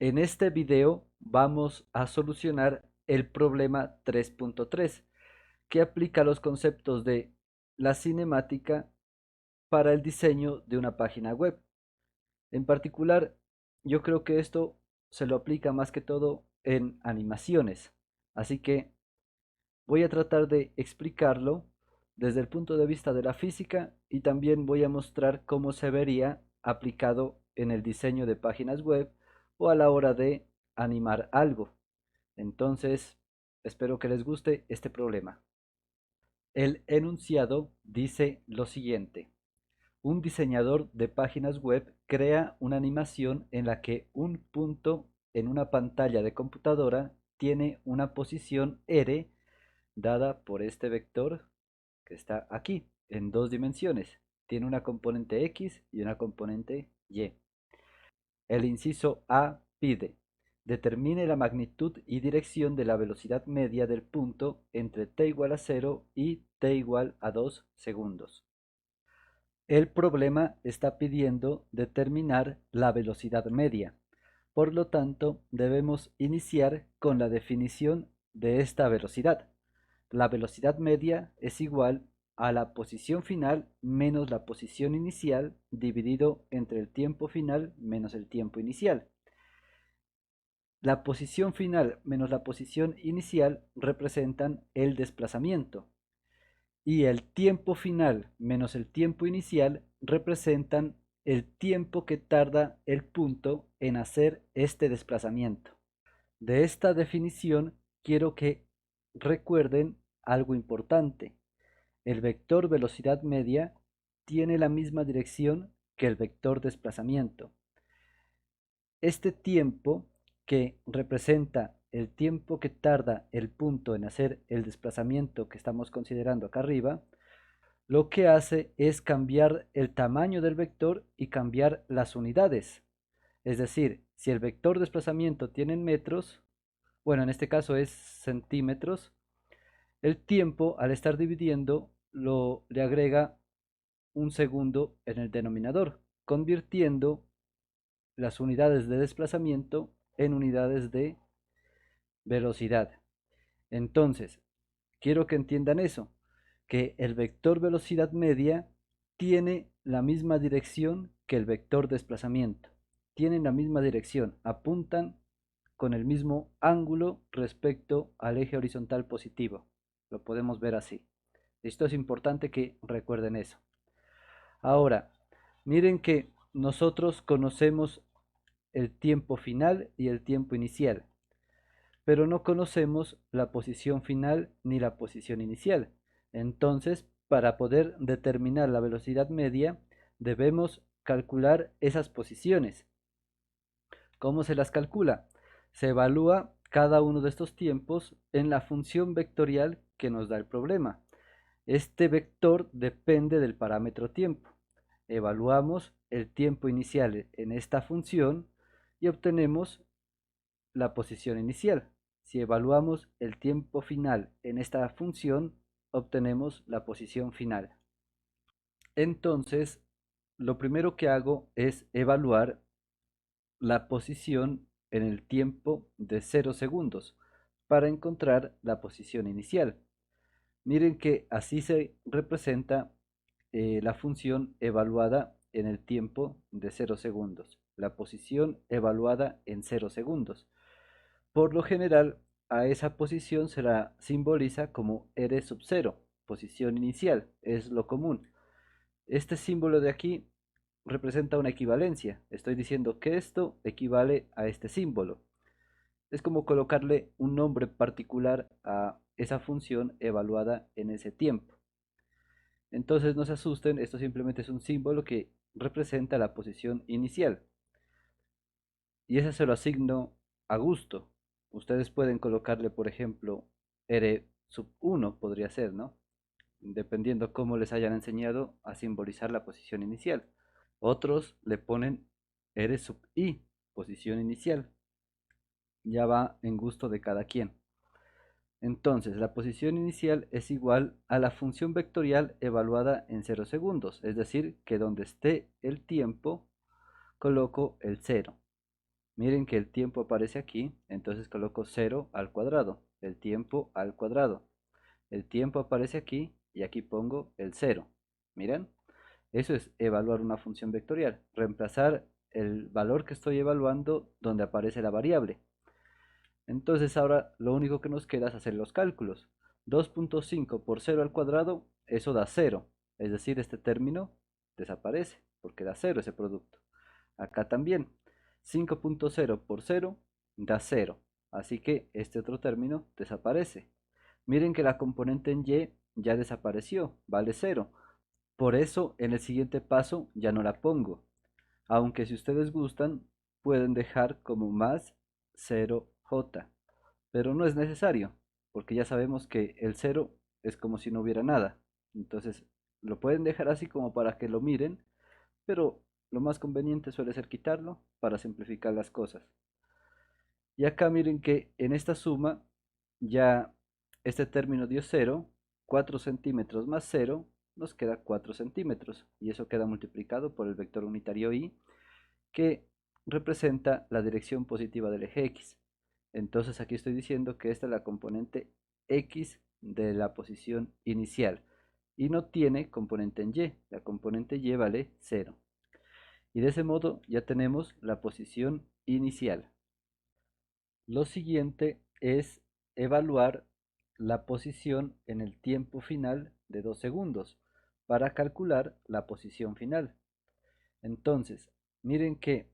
En este video vamos a solucionar el problema 3.3 que aplica los conceptos de la cinemática para el diseño de una página web. En particular, yo creo que esto se lo aplica más que todo en animaciones, así que voy a tratar de explicarlo desde el punto de vista de la física y también voy a mostrar cómo se vería aplicado en el diseño de páginas web o a la hora de animar algo. Entonces, espero que les guste este problema. El enunciado dice lo siguiente. Un diseñador de páginas web crea una animación en la que un punto en una pantalla de computadora tiene una posición R dada por este vector que está aquí en dos dimensiones. Tiene una componente X y una componente Y. El inciso A pide: determine la magnitud y dirección de la velocidad media del punto entre t igual a 0 y t igual a 2 segundos. El problema está pidiendo determinar la velocidad media. Por lo tanto, debemos iniciar con la definición de esta velocidad. La velocidad media es igual a la posición final menos la posición inicial dividido entre el tiempo final menos el tiempo inicial. La posición final menos la posición inicial representan el desplazamiento y el tiempo final menos el tiempo inicial representan el tiempo que tarda el punto en hacer este desplazamiento. De esta definición quiero que recuerden algo importante. El vector velocidad media tiene la misma dirección que el vector desplazamiento. Este tiempo, que representa el tiempo que tarda el punto en hacer el desplazamiento que estamos considerando acá arriba, lo que hace es cambiar el tamaño del vector y cambiar las unidades. Es decir, si el vector desplazamiento tiene en metros, bueno, en este caso es centímetros, el tiempo al estar dividiendo le agrega un segundo en el denominador, convirtiendo las unidades de desplazamiento en unidades de velocidad. Entonces, quiero que entiendan eso, que el vector velocidad media tiene la misma dirección que el vector desplazamiento. Tienen la misma dirección, apuntan con el mismo ángulo respecto al eje horizontal positivo. Lo podemos ver así. Esto es importante que recuerden eso. Ahora, miren que nosotros conocemos el tiempo final y el tiempo inicial, pero no conocemos la posición final ni la posición inicial. Entonces, para poder determinar la velocidad media, debemos calcular esas posiciones. ¿Cómo se las calcula? Se evalúa cada uno de estos tiempos en la función vectorial que nos da el problema. Este vector depende del parámetro tiempo. Evaluamos el tiempo inicial en esta función y obtenemos la posición inicial. Si evaluamos el tiempo final en esta función, obtenemos la posición final. Entonces, lo primero que hago es evaluar la posición en el tiempo de 0 segundos para encontrar la posición inicial. Miren que así se representa la función evaluada en el tiempo de 0 segundos, la posición evaluada en 0 segundos. Por lo general, a esa posición se la simboliza como R sub 0, posición inicial, es lo común. Este símbolo de aquí representa una equivalencia. Estoy diciendo que esto equivale a este símbolo. Es como colocarle un nombre particular a esa función evaluada en ese tiempo. Entonces no se asusten, esto simplemente es un símbolo que representa la posición inicial. Y ese se lo asigno a gusto. Ustedes pueden colocarle, por ejemplo, R sub 1 podría ser, ¿no? Dependiendo cómo les hayan enseñado a simbolizar la posición inicial. Otros le ponen R sub I, posición inicial. Ya va en gusto de cada quien. Entonces, la posición inicial es igual a la función vectorial evaluada en 0 segundos, es decir, que donde esté el tiempo, coloco el 0. Miren que el tiempo aparece aquí, entonces coloco 0 al cuadrado, el tiempo al cuadrado. El tiempo aparece aquí y aquí pongo el 0. Miren, eso es evaluar una función vectorial, reemplazar el valor que estoy evaluando donde aparece la variable. Entonces ahora lo único que nos queda es hacer los cálculos. 2.5 por 0 al cuadrado, eso da 0. Es decir, este término desaparece porque da 0 ese producto. Acá también. 5.0 por 0 da 0. Así que este otro término desaparece. Miren que la componente en y ya desapareció, vale 0. Por eso en el siguiente paso ya no la pongo. Aunque si ustedes gustan, pueden dejar como más 0j. Pero no es necesario, porque ya sabemos que el 0 es como si no hubiera nada. Entonces lo pueden dejar así como para que lo miren, pero lo más conveniente suele ser quitarlo para simplificar las cosas. Y acá miren que en esta suma ya este término dio 0, 4 centímetros más 0 nos queda 4 centímetros y eso queda multiplicado por el vector unitario y que representa la dirección positiva del eje x. Entonces aquí estoy diciendo que esta es la componente x de la posición inicial y no tiene componente en y, la componente y vale 0. Y de ese modo ya tenemos la posición inicial. Lo siguiente es evaluar la posición en el tiempo final de 2 segundos para calcular la posición final. Entonces, miren que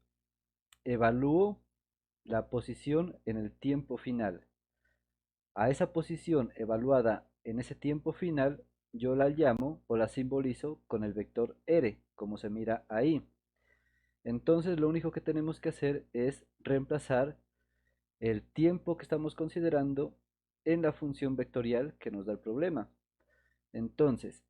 evalúo la posición en el tiempo final. A esa posición evaluada en ese tiempo final, yo la llamo o la simbolizo con el vector r, como se mira ahí. Entonces, lo único que tenemos que hacer es reemplazar el tiempo que estamos considerando en la función vectorial que nos da el problema. Entonces,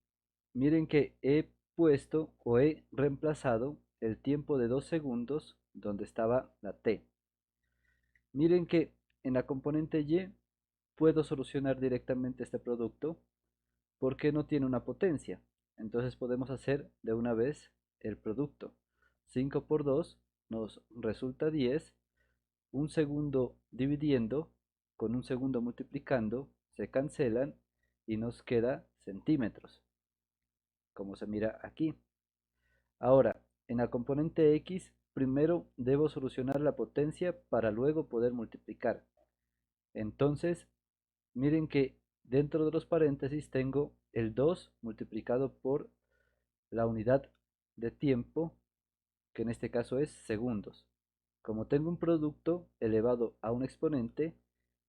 miren que he puesto o he reemplazado el tiempo de 2 segundos donde estaba la t. Miren que en la componente y puedo solucionar directamente este producto porque no tiene una potencia. Entonces podemos hacer de una vez el producto. 5 por 2 nos resulta 10. Un segundo dividiendo con un segundo multiplicando se cancelan y nos queda centímetros, como se mira aquí. Ahora, en la componente x, primero debo solucionar la potencia para luego poder multiplicar. Entonces, miren que dentro de los paréntesis tengo el 2 multiplicado por la unidad de tiempo, que en este caso es segundos. Como tengo un producto elevado a un exponente,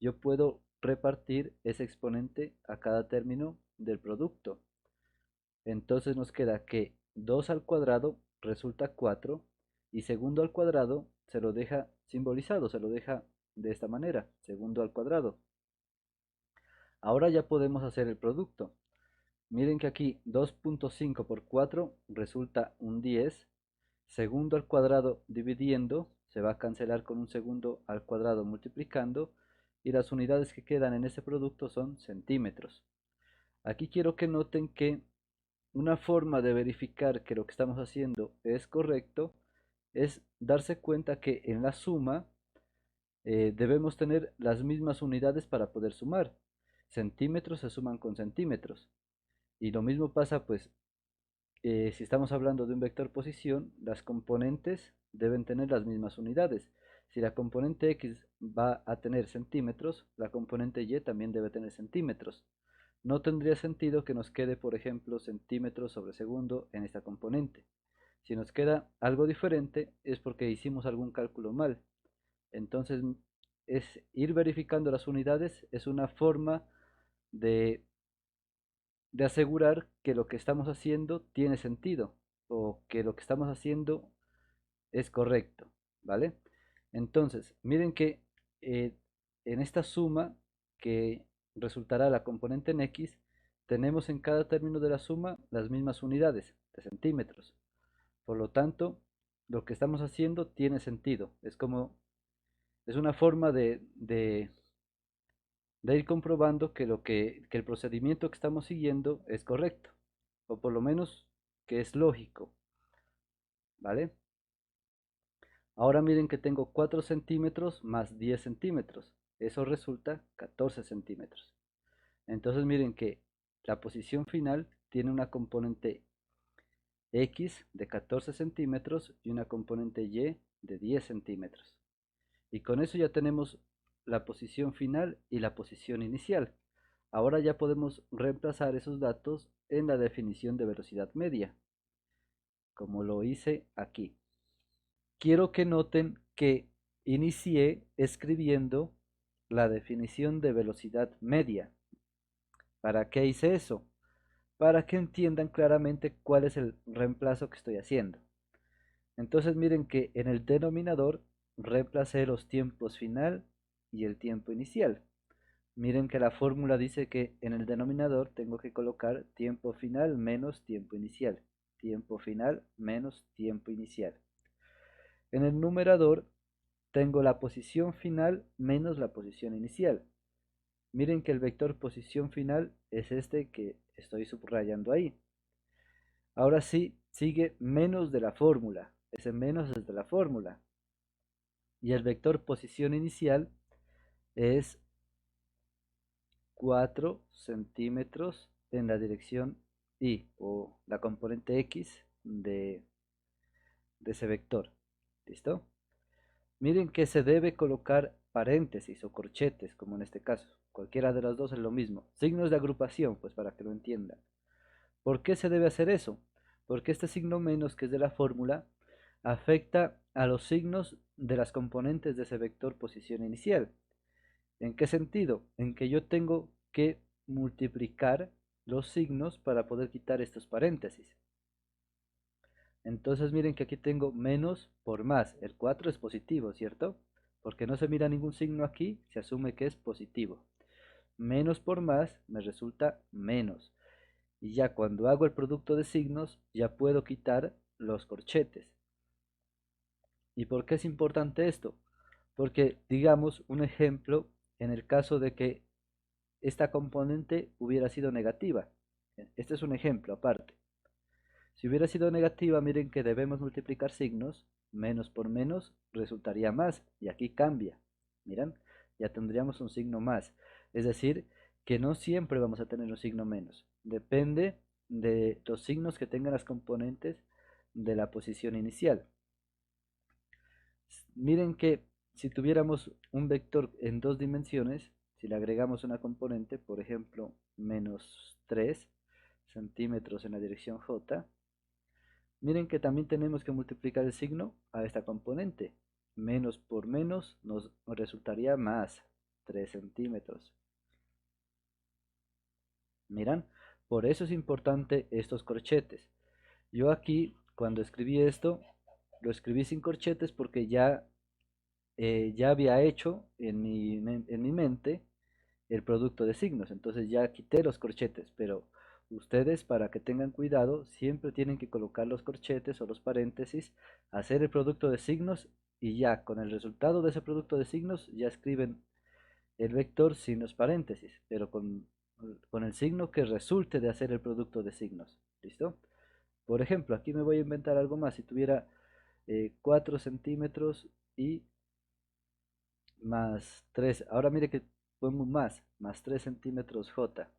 yo puedo repartir ese exponente a cada término del producto. Entonces nos queda que 2 al cuadrado resulta 4 y segundo al cuadrado se lo deja simbolizado, se lo deja de esta manera, segundo al cuadrado. Ahora ya podemos hacer el producto. Miren que aquí 2.5 por 4 resulta un 10. Segundo al cuadrado dividiendo se va a cancelar con un segundo al cuadrado multiplicando y las unidades que quedan en este producto son centímetros. Aquí quiero que noten que una forma de verificar que lo que estamos haciendo es correcto es darse cuenta que en la suma debemos tener las mismas unidades para poder sumar. Centímetros se suman con centímetros. Y lo mismo pasa pues si estamos hablando de un vector posición, las componentes deben tener las mismas unidades. Si la componente x va a tener centímetros, la componente y también debe tener centímetros. No tendría sentido que nos quede, por ejemplo, centímetros sobre segundo en esta componente. Si nos queda algo diferente es porque hicimos algún cálculo mal. Entonces, es ir verificando las unidades es una forma de asegurar que lo que estamos haciendo tiene sentido o que lo que estamos haciendo es correcto, ¿vale? Entonces, miren que eh, en esta suma que resultará la componente en x, tenemos en cada término de la suma las mismas unidades de centímetros. Por lo tanto, lo que estamos haciendo tiene sentido. Es una forma de ir comprobando que el procedimiento que estamos siguiendo es correcto, o por lo menos que es lógico, ¿vale? Ahora miren que tengo 4 centímetros más 10 centímetros. Eso resulta 14 centímetros. Entonces miren que la posición final tiene una componente X de 14 centímetros y una componente Y de 10 centímetros. Y con eso ya tenemos la posición final y la posición inicial. Ahora ya podemos reemplazar esos datos en la definición de velocidad media, como lo hice aquí. Quiero que noten que inicié escribiendo la definición de velocidad media. ¿Para qué hice eso? Para que entiendan claramente cuál es el reemplazo que estoy haciendo. Entonces miren que en el denominador reemplacé los tiempos final y el tiempo inicial. Miren que la fórmula dice que en el denominador tengo que colocar tiempo final menos tiempo inicial. Tiempo final menos tiempo inicial. En el numerador tengo la posición final menos la posición inicial. Miren que el vector posición final es este que estoy subrayando ahí. Ahora sí, sigue menos de la fórmula. Ese menos es de la fórmula. Y el vector posición inicial es 4 centímetros en la dirección Y o la componente X de ese vector. ¿Listo? Miren que se debe colocar paréntesis o corchetes, como en este caso. Cualquiera de los dos es lo mismo. Signos de agrupación, pues para que lo entiendan. ¿Por qué se debe hacer eso? Porque este signo menos, que es de la fórmula, afecta a los signos de las componentes de ese vector posición inicial. ¿En qué sentido? En que yo tengo que multiplicar los signos para poder quitar estos paréntesis. Entonces miren que aquí tengo menos por más. El 4 es positivo, ¿cierto? Porque no se mira ningún signo aquí, se asume que es positivo. Menos por más me resulta menos. Y ya cuando hago el producto de signos, ya puedo quitar los corchetes. ¿Y por qué es importante esto? Porque digamos un ejemplo en el caso de que esta componente hubiera sido negativa. Este es un ejemplo aparte. Si hubiera sido negativa, miren que debemos multiplicar signos. Menos por menos resultaría más. Y aquí cambia. Miren, ya tendríamos un signo más. Es decir, que no siempre vamos a tener un signo menos. Depende de los signos que tengan las componentes de la posición inicial. Miren que si tuviéramos un vector en dos dimensiones, si le agregamos una componente, por ejemplo, menos 3 centímetros en la dirección J, miren que también tenemos que multiplicar el signo a esta componente. Menos por menos nos resultaría más 3 centímetros. Miran, por eso es importante estos corchetes. Yo aquí, cuando escribí esto, lo escribí sin corchetes porque ya había hecho en mi mente el producto de signos. Entonces ya quité los corchetes, pero ustedes, para que tengan cuidado, siempre tienen que colocar los corchetes o los paréntesis, hacer el producto de signos y ya con el resultado de ese producto de signos ya escriben el vector sin los paréntesis, pero con el signo que resulte de hacer el producto de signos. ¿Listo? Por ejemplo, aquí me voy a inventar algo más. Si tuviera 4 centímetros y más 3. Ahora mire que pongo más 3 centímetros J.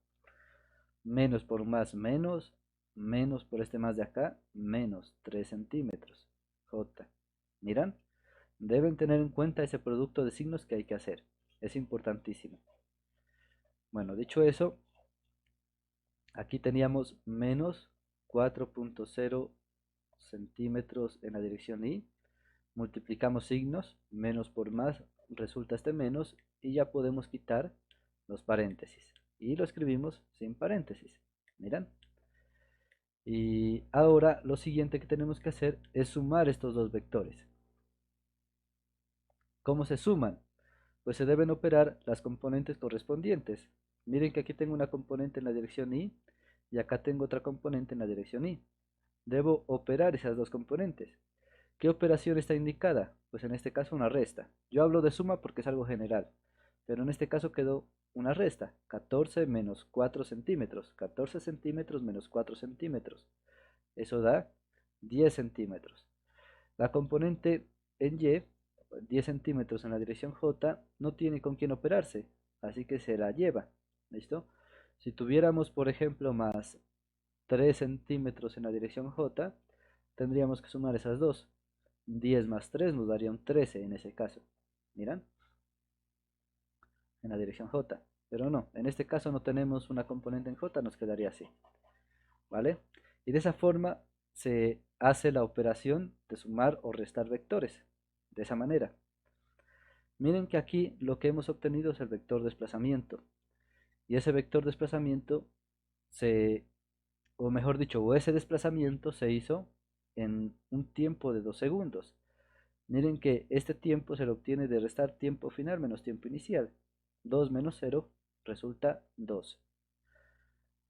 Menos por más menos, menos por este más de acá, menos 3 centímetros J. ¿Miran? Deben tener en cuenta ese producto de signos que hay que hacer. Es importantísimo. Bueno, dicho eso, aquí teníamos menos 4.0 centímetros en la dirección Y. Multiplicamos signos, menos por más resulta este menos y ya podemos quitar los paréntesis. Y lo escribimos sin paréntesis. Miran. Y ahora lo siguiente que tenemos que hacer es sumar estos dos vectores. ¿Cómo se suman? Pues se deben operar las componentes correspondientes. Miren que aquí tengo una componente en la dirección Y y acá tengo otra componente en la dirección Y. Debo operar esas dos componentes. ¿Qué operación está indicada? Pues en este caso una resta. Yo hablo de suma porque es algo general, pero en este caso quedó una resta. 14 menos 4 centímetros. 14 centímetros menos 4 centímetros. Eso da 10 centímetros. La componente en Y, 10 centímetros en la dirección J, no tiene con quién operarse, así que se la lleva. ¿Listo? Si tuviéramos, por ejemplo, más 3 centímetros en la dirección J, tendríamos que sumar esas dos. 10 más 3 nos daría un 13 en ese caso. ¿Miran? En la dirección J. Pero no, en este caso no tenemos una componente en J, nos quedaría así. ¿Vale? Y de esa forma se hace la operación de sumar o restar vectores. De esa manera. Miren que aquí lo que hemos obtenido es el vector desplazamiento. Y ese vector desplazamiento se, o mejor dicho, o ese desplazamiento se hizo en un tiempo de 2 segundos. Miren que este tiempo se lo obtiene de restar tiempo final menos tiempo inicial. 2 menos 0 resulta 2.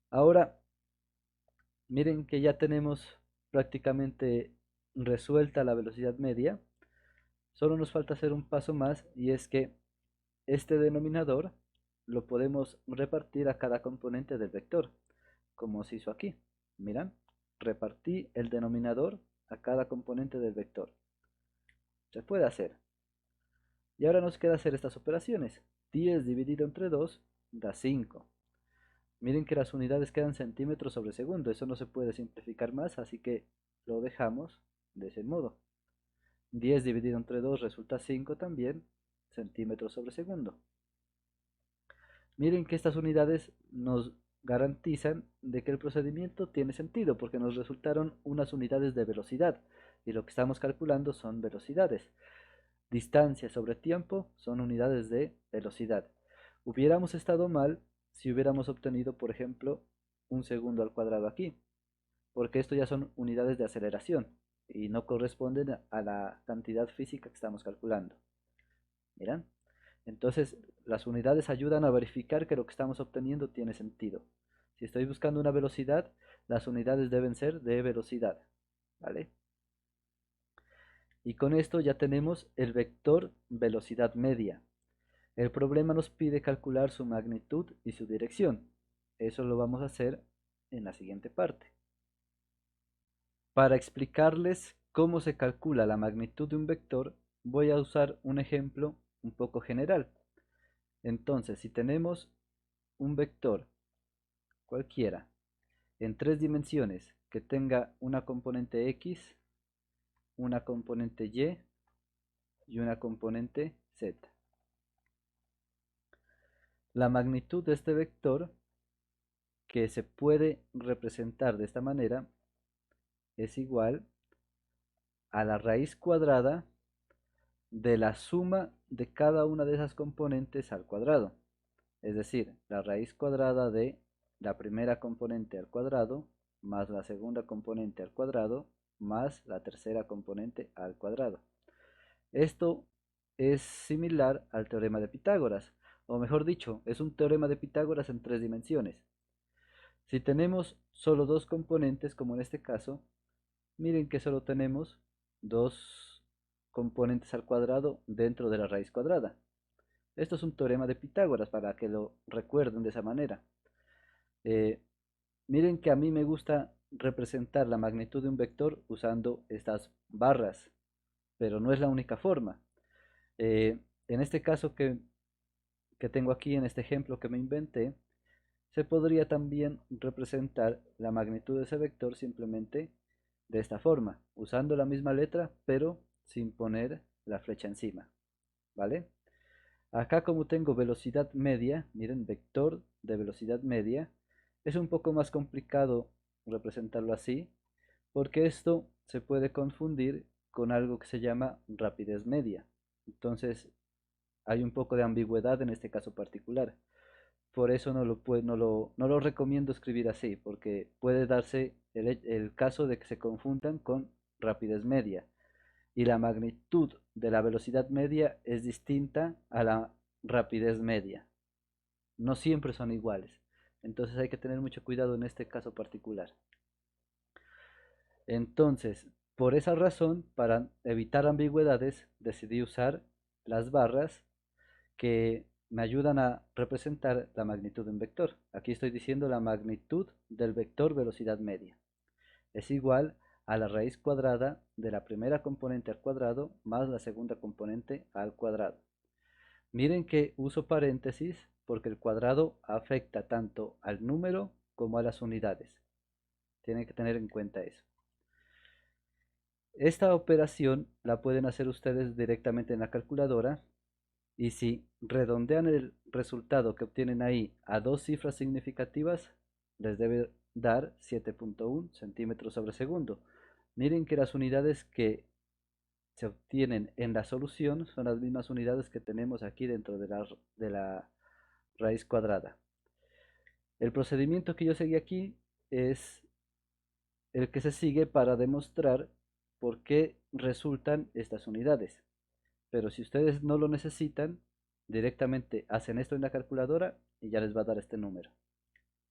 Ahora, miren que ya tenemos prácticamente resuelta la velocidad media. Solo nos falta hacer un paso más y es que este denominador lo podemos repartir a cada componente del vector, como se hizo aquí. Miran, repartí el denominador a cada componente del vector. Se puede hacer. Y ahora nos queda hacer estas operaciones. 10 dividido entre 2 da 5. Miren que las unidades quedan centímetros sobre segundo. Eso no se puede simplificar más, así que lo dejamos de ese modo. 10 dividido entre 2 resulta 5 también, centímetros sobre segundo. Miren que estas unidades nos garantizan de que el procedimiento tiene sentido, porque nos resultaron unas unidades de velocidad, y lo que estamos calculando son velocidades. Distancia sobre tiempo son unidades de velocidad. Hubiéramos estado mal si hubiéramos obtenido, por ejemplo, un segundo al cuadrado aquí, porque esto ya son unidades de aceleración y no corresponden a la cantidad física que estamos calculando. ¿Miran? Entonces, las unidades ayudan a verificar que lo que estamos obteniendo tiene sentido. Si estoy buscando una velocidad, las unidades deben ser de velocidad. ¿Vale? Y con esto ya tenemos el vector velocidad media. El problema nos pide calcular su magnitud y su dirección. Eso lo vamos a hacer en la siguiente parte. Para explicarles cómo se calcula la magnitud de un vector, voy a usar un ejemplo un poco general. Entonces, si tenemos un vector cualquiera en 3 dimensiones que tenga una componente X, una componente y una componente Z. La magnitud de este vector, que se puede representar de esta manera, es igual a la raíz cuadrada de la suma de cada una de esas componentes al cuadrado. Es decir, la raíz cuadrada de la primera componente al cuadrado más la segunda componente al cuadrado más la tercera componente al cuadrado. Esto es similar al teorema de Pitágoras, o mejor dicho, es un teorema de Pitágoras en 3 dimensiones. Si tenemos solo dos componentes, como en este caso, miren que solo tenemos dos componentes al cuadrado dentro de la raíz cuadrada. Esto es un teorema de Pitágoras para que lo recuerden de esa manera. Eh, Miren que a mí me gusta representar la magnitud de un vector usando estas barras, pero no es la única forma. En este caso que tengo aquí, en este ejemplo que me inventé, se podría también representar la magnitud de ese vector simplemente de esta forma, usando la misma letra, pero sin poner la flecha encima. ¿Vale? Acá como tengo velocidad media, miren, vector de velocidad media, es un poco más complicado representarlo así, porque esto se puede confundir con algo que se llama rapidez media. Entonces hay un poco de ambigüedad en este caso particular. Por eso no lo recomiendo escribir así, porque puede darse el caso de que se confundan con rapidez media. Y la magnitud de la velocidad media es distinta a la rapidez media. No siempre son iguales. Entonces hay que tener mucho cuidado en este caso particular. Entonces, por esa razón, para evitar ambigüedades, decidí usar las barras que me ayudan a representar la magnitud de un vector. Aquí estoy diciendo la magnitud del vector velocidad media. Es igual a la raíz cuadrada de la primera componente al cuadrado más la segunda componente al cuadrado. Miren que uso paréntesis porque el cuadrado afecta tanto al número como a las unidades. Tienen que tener en cuenta eso. Esta operación la pueden hacer ustedes directamente en la calculadora y si redondean el resultado que obtienen ahí a dos cifras significativas, les debe dar 7.1 centímetros sobre segundo. Miren que las unidades que se obtienen en la solución son las mismas unidades que tenemos aquí dentro de la raíz cuadrada. El procedimiento que yo seguí aquí es el que se sigue para demostrar por qué resultan estas unidades. Pero si ustedes no lo necesitan, directamente hacen esto en la calculadora y ya les va a dar este número.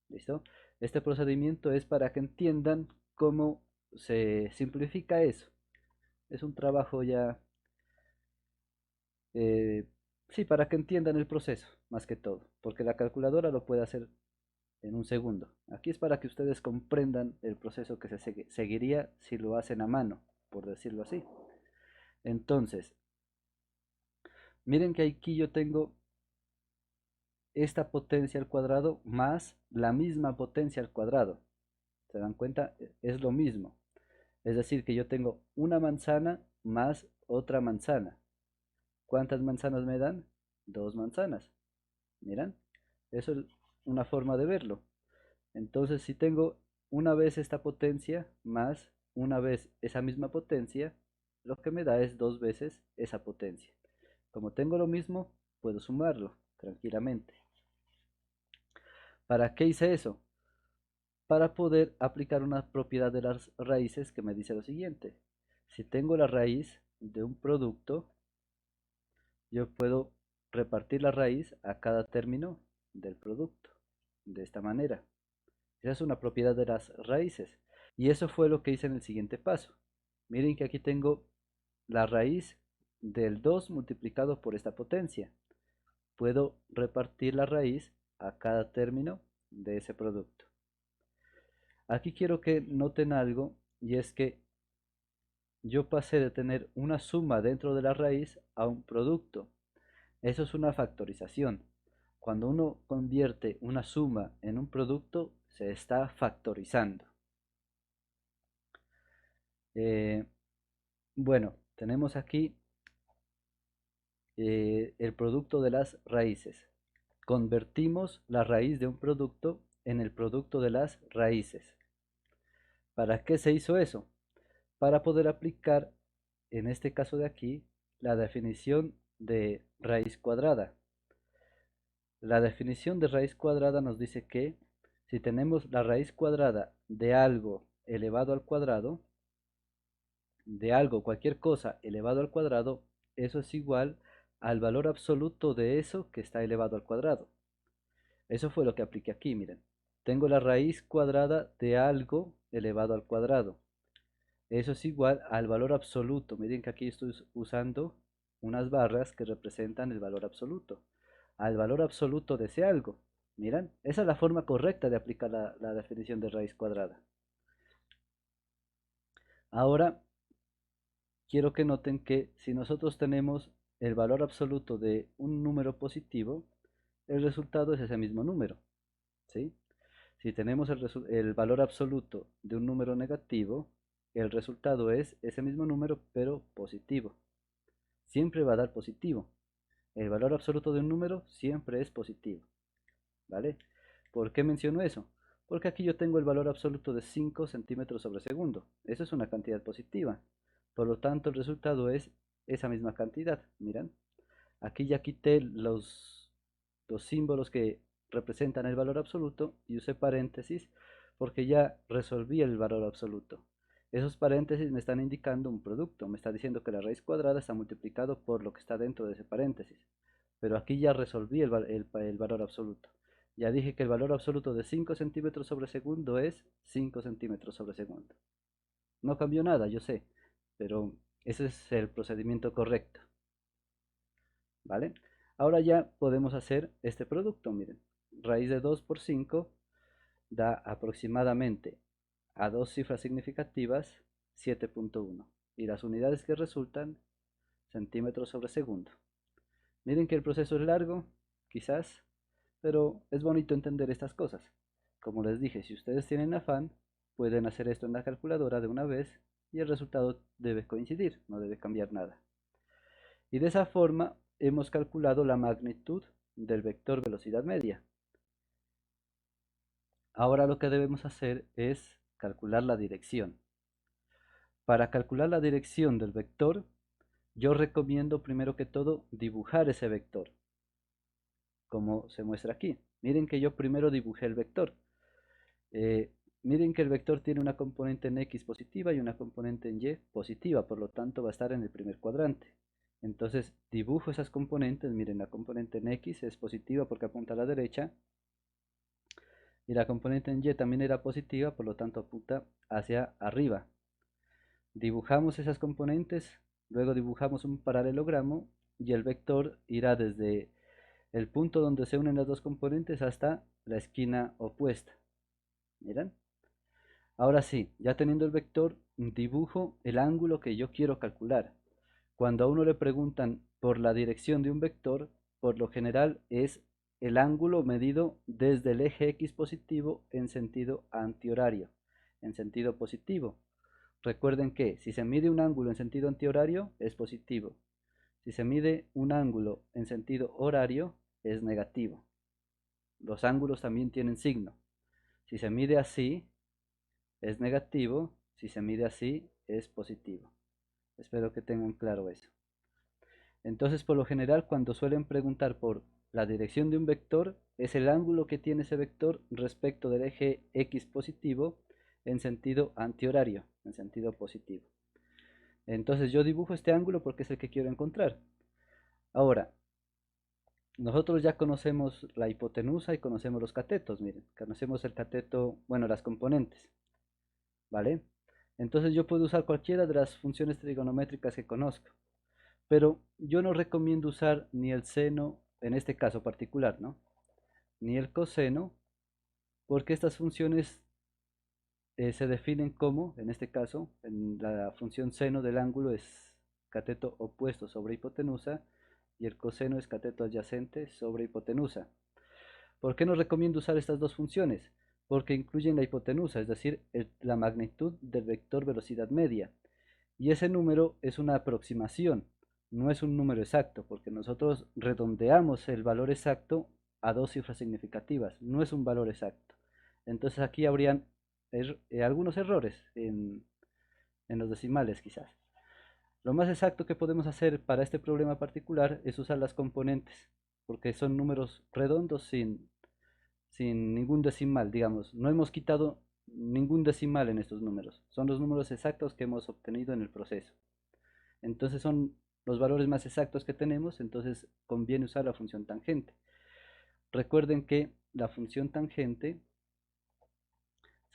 ¿Listo? Este procedimiento es para que entiendan cómo se simplifica eso. Es un trabajo ya, eh, sí, para que entiendan el proceso, más que todo, porque la calculadora lo puede hacer en un segundo. Aquí es para que ustedes comprendan el proceso que se seguiría si lo hacen a mano, por decirlo así. Entonces, miren que aquí yo tengo esta potencia al cuadrado más la misma potencia al cuadrado. ¿Se dan cuenta? Es lo mismo. Es decir, que yo tengo una manzana más otra manzana. ¿Cuántas manzanas me dan? Dos manzanas. ¿Miran? Eso es una forma de verlo. Entonces, si tengo una vez esta potencia más una vez esa misma potencia, lo que me da es dos veces esa potencia. Como tengo lo mismo, puedo sumarlo tranquilamente. ¿Para qué hice eso? Para poder aplicar una propiedad de las raíces que me dice lo siguiente. Si tengo la raíz de un producto, yo puedo repartir la raíz a cada término del producto. De esta manera. Esa es una propiedad de las raíces. Y eso fue lo que hice en el siguiente paso. Miren que aquí tengo la raíz del 2 multiplicado por esta potencia. Puedo repartir la raíz a cada término de ese producto. Aquí quiero que noten algo y es que yo pasé de tener una suma dentro de la raíz a un producto. Eso es una factorización. Cuando uno convierte una suma en un producto, se está factorizando. Eh, bueno, tenemos aquí el producto de las raíces. Convertimos la raíz de un producto en el producto de las raíces. ¿Para qué se hizo eso? Para poder aplicar, en este caso de aquí, la definición de raíz cuadrada. La definición de raíz cuadrada nos dice que si tenemos la raíz cuadrada de algo elevado al cuadrado, de algo, cualquier cosa elevado al cuadrado, eso es igual al valor absoluto de eso que está elevado al cuadrado. Eso fue lo que apliqué aquí, miren. Tengo la raíz cuadrada de algo elevado al cuadrado. Eso es igual al valor absoluto. Miren que aquí estoy usando unas barras que representan el valor absoluto. Al valor absoluto de ese algo. Miren, esa es la forma correcta de aplicar la definición de raíz cuadrada. Ahora, quiero que noten que si nosotros tenemos el valor absoluto de un número positivo, el resultado es ese mismo número, ¿sí? Si tenemos el valor absoluto de un número negativo, el resultado es ese mismo número, pero positivo. Siempre va a dar positivo. El valor absoluto de un número siempre es positivo, ¿vale? ¿Por qué menciono eso? Porque aquí yo tengo el valor absoluto de 5 centímetros sobre segundo. Eso es una cantidad positiva. Por lo tanto, el resultado es esa misma cantidad. Miren, aquí ya quité los símbolos que representan el valor absoluto y usé paréntesis porque ya resolví el valor absoluto. Esos paréntesis me están indicando un producto, me está diciendo que la raíz cuadrada está multiplicado por lo que está dentro de ese paréntesis. Pero aquí ya resolví el valor absoluto. Ya dije que el valor absoluto de 5 centímetros sobre segundo es 5 centímetros sobre segundo. No cambió nada, yo sé, pero ese es el procedimiento correcto. ¿Vale? Ahora ya podemos hacer este producto, miren. Raíz de 2 por 5 da aproximadamente a dos cifras significativas 7.1 y las unidades que resultan centímetros sobre segundo. Miren que el proceso es largo, quizás, pero es bonito entender estas cosas. Como les dije, si ustedes tienen afán, pueden hacer esto en la calculadora de una vez y el resultado debe coincidir, no debe cambiar nada. Y de esa forma hemos calculado la magnitud del vector velocidad media. Ahora lo que debemos hacer es calcular la dirección. Para calcular la dirección del vector, yo recomiendo primero que todo dibujar ese vector, como se muestra aquí. Miren que yo primero dibujé el vector. Eh, Miren que el vector tiene una componente en X positiva y una componente en Y positiva, por lo tanto va a estar en el primer cuadrante. Entonces dibujo esas componentes. Miren, la componente en X es positiva porque apunta a la derecha y la componente en Y también era positiva, por lo tanto apunta hacia arriba. Dibujamos esas componentes, luego dibujamos un paralelogramo y el vector irá desde el punto donde se unen las dos componentes hasta la esquina opuesta. ¿Miran? Ahora sí, ya teniendo el vector, dibujo el ángulo que yo quiero calcular. Cuando a uno le preguntan por la dirección de un vector, por lo general es el ángulo medido desde el eje X positivo en sentido antihorario, en sentido positivo. Recuerden que si se mide un ángulo en sentido antihorario es positivo. Si se mide un ángulo en sentido horario es negativo. Los ángulos también tienen signo. Si se mide así es negativo, si se mide así es positivo. Espero que tengan claro eso. Entonces, por lo general, cuando suelen preguntar por la dirección de un vector, es el ángulo que tiene ese vector respecto del eje X positivo en sentido antihorario, en sentido positivo. Entonces yo dibujo este ángulo porque es el que quiero encontrar. Ahora, nosotros ya conocemos la hipotenusa y conocemos los catetos, miren, conocemos el cateto, bueno, las componentes, ¿vale? Entonces yo puedo usar cualquiera de las funciones trigonométricas que conozco, pero yo no recomiendo usar ni el seno, en este caso particular, ¿no? Ni el coseno, porque estas funciones se definen como, en este caso, en la función seno del ángulo es cateto opuesto sobre hipotenusa y el coseno es cateto adyacente sobre hipotenusa. ¿Por qué no recomiendo usar estas dos funciones? Porque incluyen la hipotenusa, es decir, la magnitud del vector velocidad media. Y ese número es una aproximación, no es un número exacto, porque nosotros redondeamos el valor exacto a dos cifras significativas, no es un valor exacto. Entonces aquí habrían algunos errores en los decimales quizás. Lo más exacto que podemos hacer para este problema particular es usar las componentes, porque son números redondos sin ningún decimal, digamos. No hemos quitado ningún decimal en estos números. Son los números exactos que hemos obtenido en el proceso. Entonces son los valores más exactos que tenemos, entonces conviene usar la función tangente. Recuerden que la función tangente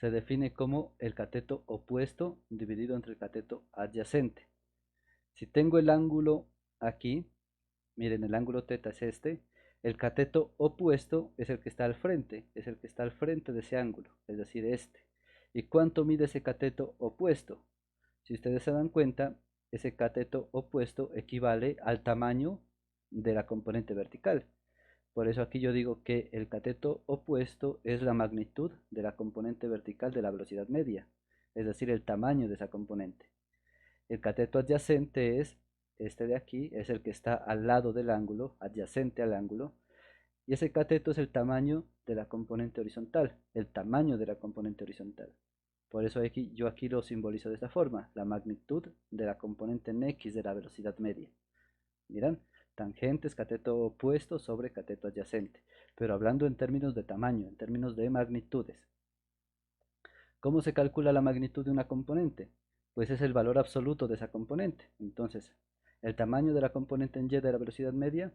se define como el cateto opuesto dividido entre el cateto adyacente. Si tengo el ángulo aquí, miren, el ángulo θ es este, el cateto opuesto es el que está al frente, es el que está al frente de ese ángulo, es decir, este. ¿Y cuánto mide ese cateto opuesto? Si ustedes se dan cuenta, ese cateto opuesto equivale al tamaño de la componente vertical. Por eso aquí yo digo que el cateto opuesto es la magnitud de la componente vertical de la velocidad media, es decir, el tamaño de esa componente. El cateto adyacente es este de aquí, es el que está al lado del ángulo, adyacente al ángulo, y ese cateto es el tamaño de la componente horizontal, el tamaño de la componente horizontal. Por eso yo aquí lo simbolizo de esta forma, la magnitud de la componente en X de la velocidad media. Miran, tangentes, cateto opuesto sobre cateto adyacente, pero hablando en términos de tamaño, en términos de magnitudes. ¿Cómo se calcula la magnitud de una componente? Pues es el valor absoluto de esa componente. Entonces, el tamaño de la componente en Y de la velocidad media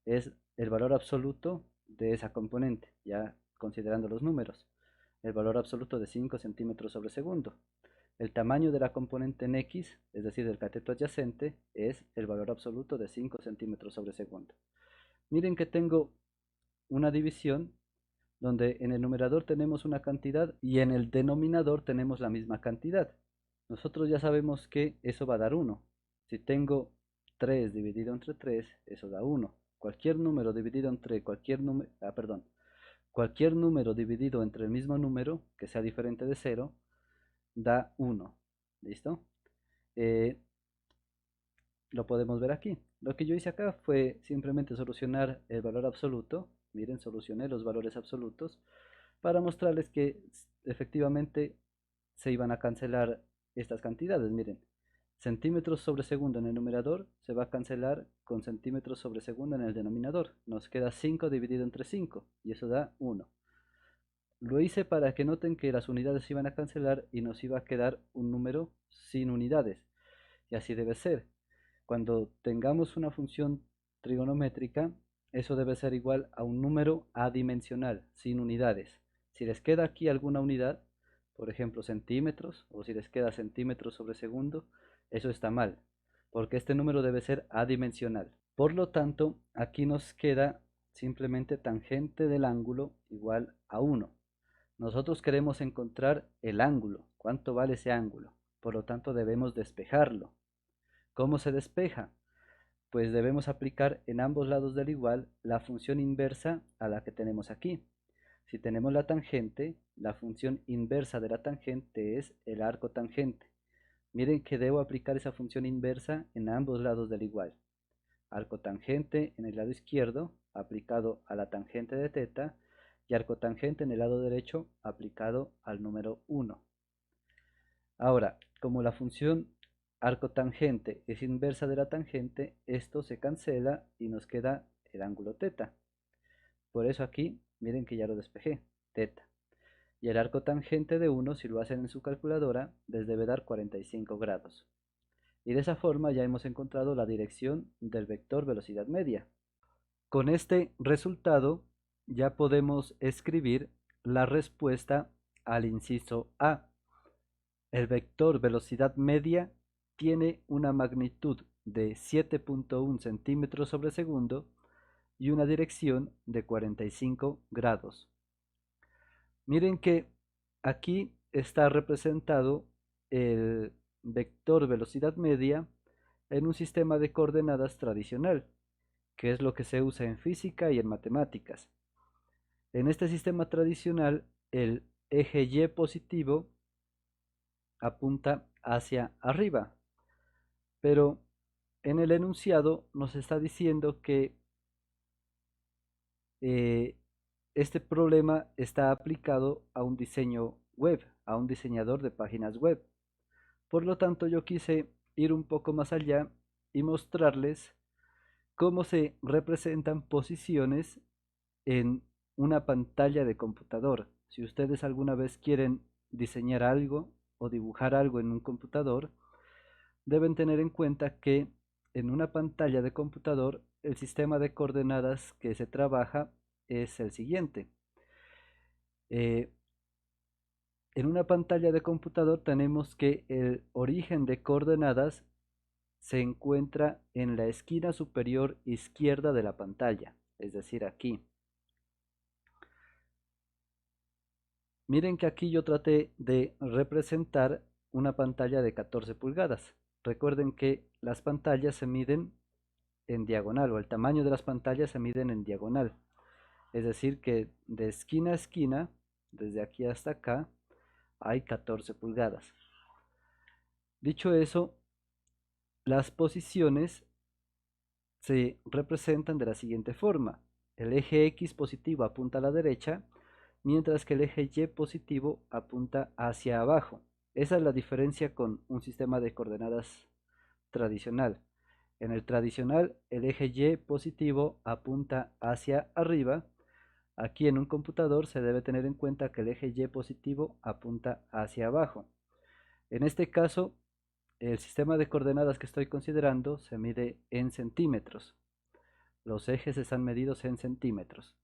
es el valor absoluto de esa componente, ya considerando los números. El valor absoluto de 5 centímetros sobre segundo. El tamaño de la componente en X, es decir, del cateto adyacente, es el valor absoluto de 5 centímetros sobre segundo. Miren que tengo una división donde en el numerador tenemos una cantidad y en el denominador tenemos la misma cantidad. nosotros ya sabemos que eso va a dar 1. Si tengo 3 dividido entre 3, eso da 1. Cualquier número dividido entre cualquier número, cualquier número dividido entre el mismo número, que sea diferente de 0, da 1. ¿Listo? Eh, lo podemos ver aquí. Lo que yo hice acá fue simplemente solucionar el valor absoluto. Miren, solucioné los valores absolutos para mostrarles que efectivamente se iban a cancelar estas cantidades. Miren, centímetros sobre segundo en el numerador se va a cancelar con centímetros sobre segundo en el denominador. Nos queda 5 dividido entre 5 y eso da 1. Lo hice para que noten que las unidades se iban a cancelar y nos iba a quedar un número sin unidades. Y así debe ser. Cuando tengamos una función trigonométrica, eso debe ser igual a un número adimensional, sin unidades. Si les queda aquí alguna unidad, por ejemplo centímetros, o si les queda centímetros sobre segundo, eso está mal, porque este número debe ser adimensional. Por lo tanto, aquí nos queda simplemente tangente del ángulo igual a 1. Nosotros queremos encontrar el ángulo, cuánto vale ese ángulo. Por lo tanto, debemos despejarlo. ¿Cómo se despeja? Pues debemos aplicar en ambos lados del igual la función inversa a la que tenemos aquí. Si tenemos la tangente, la función inversa de la tangente es el arco tangente. Miren que debo aplicar esa función inversa en ambos lados del igual. Arco tangente en el lado izquierdo aplicado a la tangente de θ y arco tangente en el lado derecho aplicado al número 1. Ahora, como la función arco tangente es inversa de la tangente, esto se cancela y nos queda el ángulo θ. Por eso aquí, miren que ya lo despejé, θ. Y el arco tangente de 1, si lo hacen en su calculadora, les debe dar 45 grados. Y de esa forma ya hemos encontrado la dirección del vector velocidad media. Con este resultado ya podemos escribir la respuesta al inciso A. El vector velocidad media tiene una magnitud de 7.1 centímetros sobre segundo y una dirección de 45 grados. Miren que aquí está representado el vector velocidad media en un sistema de coordenadas tradicional, que es lo que se usa en física y en matemáticas. En este sistema tradicional, el eje Y positivo apunta hacia arriba, pero en el enunciado nos está diciendo que eh, este problema está aplicado a un diseño web, a un diseñador de páginas web. Por lo tanto, yo quise ir un poco más allá y mostrarles cómo se representan posiciones en una pantalla de computador. Si ustedes alguna vez quieren diseñar algo o dibujar algo en un computador, deben tener en cuenta que en una pantalla de computador el sistema de coordenadas que se trabaja es el siguiente. Eh, en una pantalla de computador tenemos que el origen de coordenadas se encuentra en la esquina superior izquierda de la pantalla, es decir, aquí. Miren que aquí yo traté de representar una pantalla de 14 pulgadas. Recuerden que las pantallas se miden en diagonal, o el tamaño de las pantallas se miden en diagonal. Es decir, que de esquina a esquina, desde aquí hasta acá, hay 14 pulgadas. Dicho eso, las posiciones se representan de la siguiente forma. El eje X positivo apunta a la derecha, mientras que el eje Y positivo apunta hacia abajo. Esa es la diferencia con un sistema de coordenadas tradicional. En el tradicional, el eje Y positivo apunta hacia arriba. Aquí en un computador se debe tener en cuenta que el eje Y positivo apunta hacia abajo. En este caso, el sistema de coordenadas que estoy considerando se mide en centímetros. Los ejes están medidos en centímetros.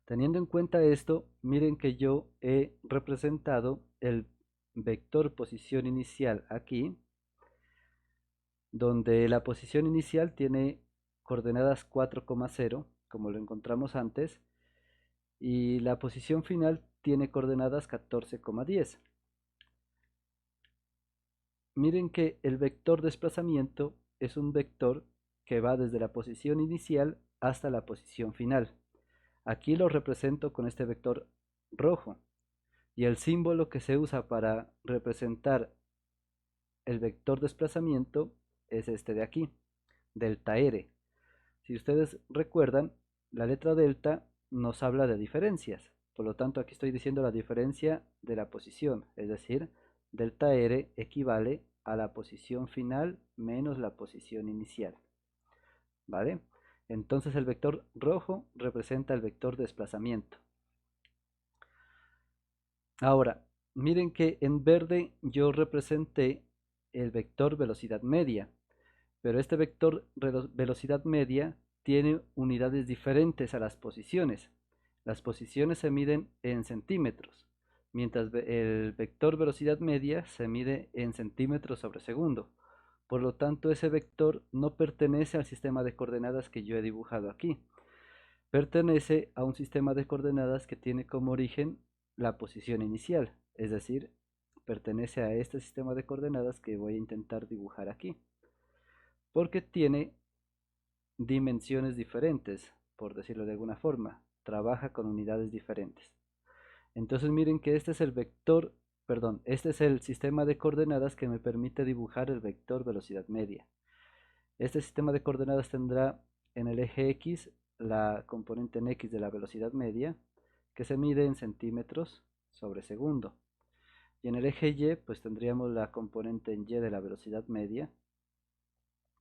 Teniendo en cuenta esto, miren que yo he representado el vector posición inicial aquí, donde la posición inicial tiene coordenadas 4,0, como lo encontramos antes, y la posición final tiene coordenadas 14,10. miren que el vector desplazamiento es un vector que va desde la posición inicial hasta la posición final. Aquí lo represento con este vector rojo y el símbolo que se usa para representar el vector desplazamiento es este de aquí, delta R. Si ustedes recuerdan, la letra delta nos habla de diferencias. Por lo tanto, aquí estoy diciendo la diferencia de la posición, es decir, delta R equivale a la posición final menos la posición inicial. ¿Vale? Entonces el vector rojo representa el vector desplazamiento. Ahora, miren que en verde yo representé el vector velocidad media, pero este vector velocidad media tiene unidades diferentes a las posiciones. Las posiciones se miden en centímetros, mientras el vector velocidad media se mide en centímetros sobre segundo. Por lo tanto, ese vector no pertenece al sistema de coordenadas que yo he dibujado aquí. Pertenece a un sistema de coordenadas que tiene como origen la posición inicial, es decir, pertenece a este sistema de coordenadas que voy a intentar dibujar aquí, porque tiene dimensiones diferentes, por decirlo de alguna forma, trabaja con unidades diferentes. Entonces miren que este es el vector, perdón, este es el sistema de coordenadas que me permite dibujar el vector velocidad media. Este sistema de coordenadas tendrá en el eje X la componente en X de la velocidad media, que se mide en centímetros sobre segundo. Y en el eje Y, pues tendríamos la componente en Y de la velocidad media,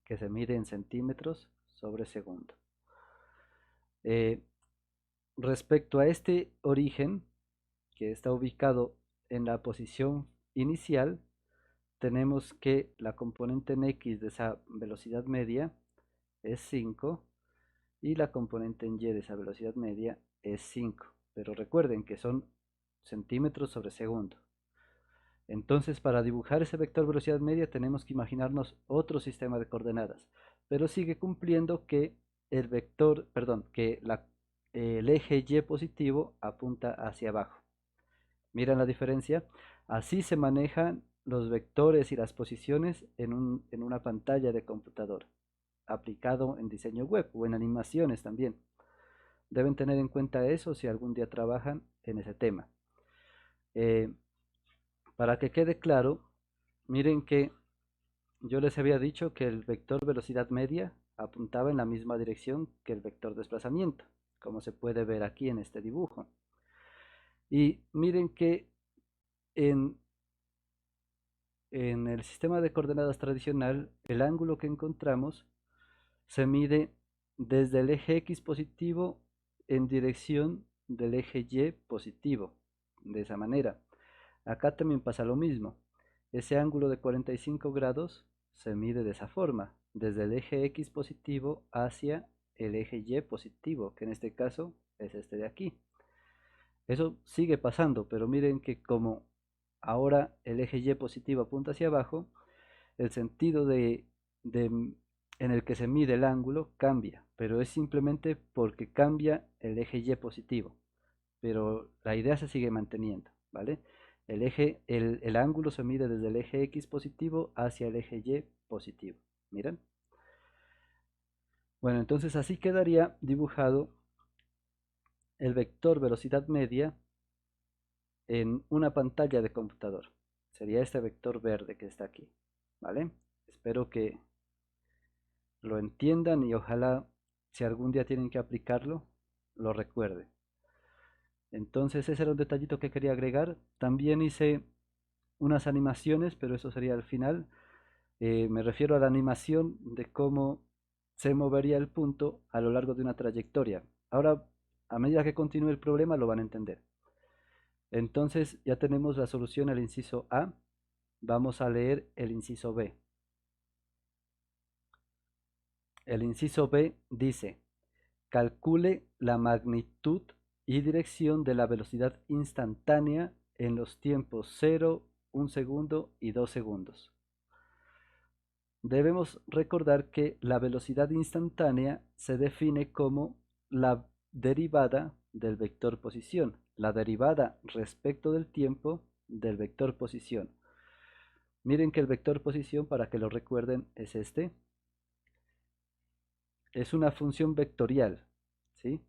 que se mide en centímetros sobre segundo. Respecto a este origen, que está ubicado en la posición inicial, tenemos que la componente en X de esa velocidad media es 5 y la componente en Y de esa velocidad media es 5. Pero recuerden que son centímetros sobre segundo. Entonces, para dibujar ese vector velocidad media tenemos que imaginarnos otro sistema de coordenadas, pero sigue cumpliendo que el vector, perdón, que el eje Y positivo apunta hacia abajo. ¿Miran la diferencia? Así se manejan los vectores y las posiciones en una pantalla de computador, aplicado en diseño web o en animaciones también. Deben tener en cuenta eso si algún día trabajan en ese tema. Eh, para que quede claro, miren que yo les había dicho que el vector velocidad media apuntaba en la misma dirección que el vector desplazamiento, como se puede ver aquí en este dibujo. Y miren que en, en el sistema de coordenadas tradicional, el ángulo que encontramos se mide desde el eje X positivo en dirección del eje Y positivo, de esa manera. Acá también pasa lo mismo. Ese ángulo de 45 grados se mide de esa forma, desde el eje X positivo hacia el eje Y positivo, que en este caso es este de aquí. Eso sigue pasando, pero miren que como ahora el eje Y positivo apunta hacia abajo, el sentido en el que se mide el ángulo cambia, pero es simplemente porque cambia el eje Y positivo, pero la idea se sigue manteniendo, ¿vale? El ángulo se mide desde el eje X positivo hacia el eje Y positivo. ¿Miran? Bueno, entonces así quedaría dibujado el vector velocidad media en una pantalla de computador. Sería este vector verde que está aquí, ¿vale? Espero que lo entiendan y ojalá si algún día tienen que aplicarlo, lo recuerden. Entonces ese era un detallito que quería agregar. También hice unas animaciones, pero eso sería al final. Me refiero a la animación de cómo se movería el punto a lo largo de una trayectoria. Ahora, a medida que continúe el problema, lo van a entender. Entonces ya tenemos la solución al inciso A. Vamos a leer el inciso B. El inciso B dice: calcule la magnitud y dirección de la velocidad instantánea en los tiempos 0, 1 segundo y 2 segundos. Debemos recordar que la velocidad instantánea se define como la derivada del vector posición, la derivada respecto del tiempo del vector posición. Miren que el vector posición, para que lo recuerden, es este. Es una función vectorial, ¿sí?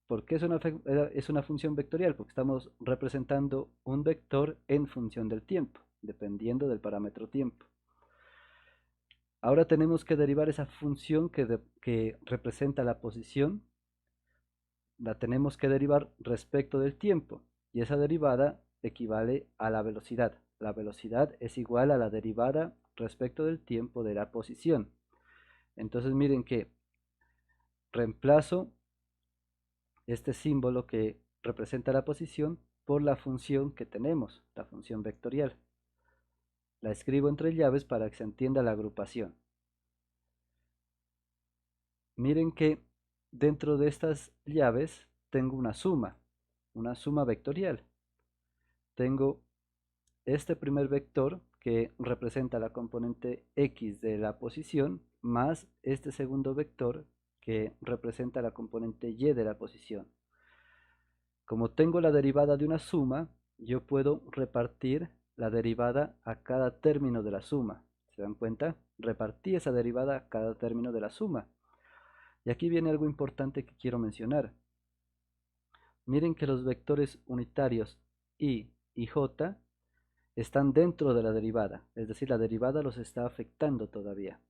¿Por qué es una función vectorial? Porque estamos representando un vector en función del tiempo, dependiendo del parámetro tiempo. Ahora tenemos que derivar esa función que representa la posición, la tenemos que derivar respecto del tiempo, y esa derivada equivale a la velocidad. La velocidad es igual a la derivada respecto del tiempo de la posición. Entonces miren que reemplazo este símbolo que representa la posición por la función que tenemos, la función vectorial. La escribo entre llaves para que se entienda la agrupación. Miren que dentro de estas llaves tengo una suma vectorial. Tengo este primer vector que representa la componente x de la posición más este segundo vector que representa la componente y de la posición. Como tengo la derivada de una suma, yo puedo repartir la derivada a cada término de la suma. ¿Se dan cuenta? Repartí esa derivada a cada término de la suma. Y aquí viene algo importante que quiero mencionar. Miren que los vectores unitarios y j están dentro de la derivada, es decir, la derivada los está afectando todavía.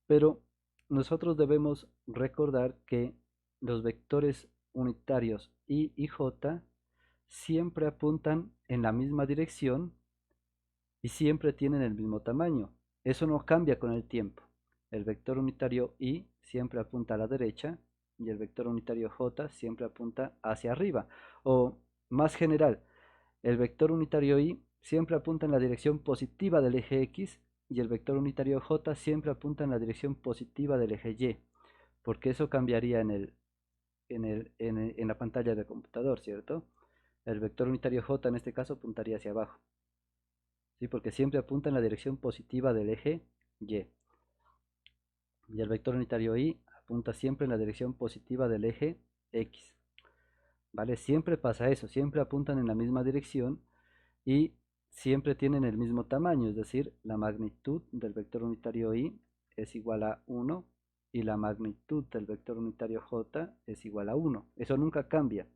Pero nosotros debemos recordar que los vectores unitarios y j siempre apuntan en la misma dirección y siempre tienen el mismo tamaño. Eso no cambia con el tiempo. El vector unitario y siempre apunta a la derecha y el vector unitario j siempre apunta hacia arriba. O más general, el vector unitario y siempre apunta en la dirección positiva del eje x y el vector unitario j siempre apunta en la dirección positiva del eje y, porque eso cambiaría en la pantalla del computador, ¿cierto? El vector unitario j en este caso apuntaría hacia abajo, ¿sí? Porque siempre apunta en la dirección positiva del eje y. Y el vector unitario y apunta siempre en la dirección positiva del eje x. ¿Vale? Siempre pasa eso, siempre apuntan en la misma dirección y siempre tienen el mismo tamaño, es decir, la magnitud del vector unitario y es igual a 1 y la magnitud del vector unitario j es igual a 1. Eso nunca cambia.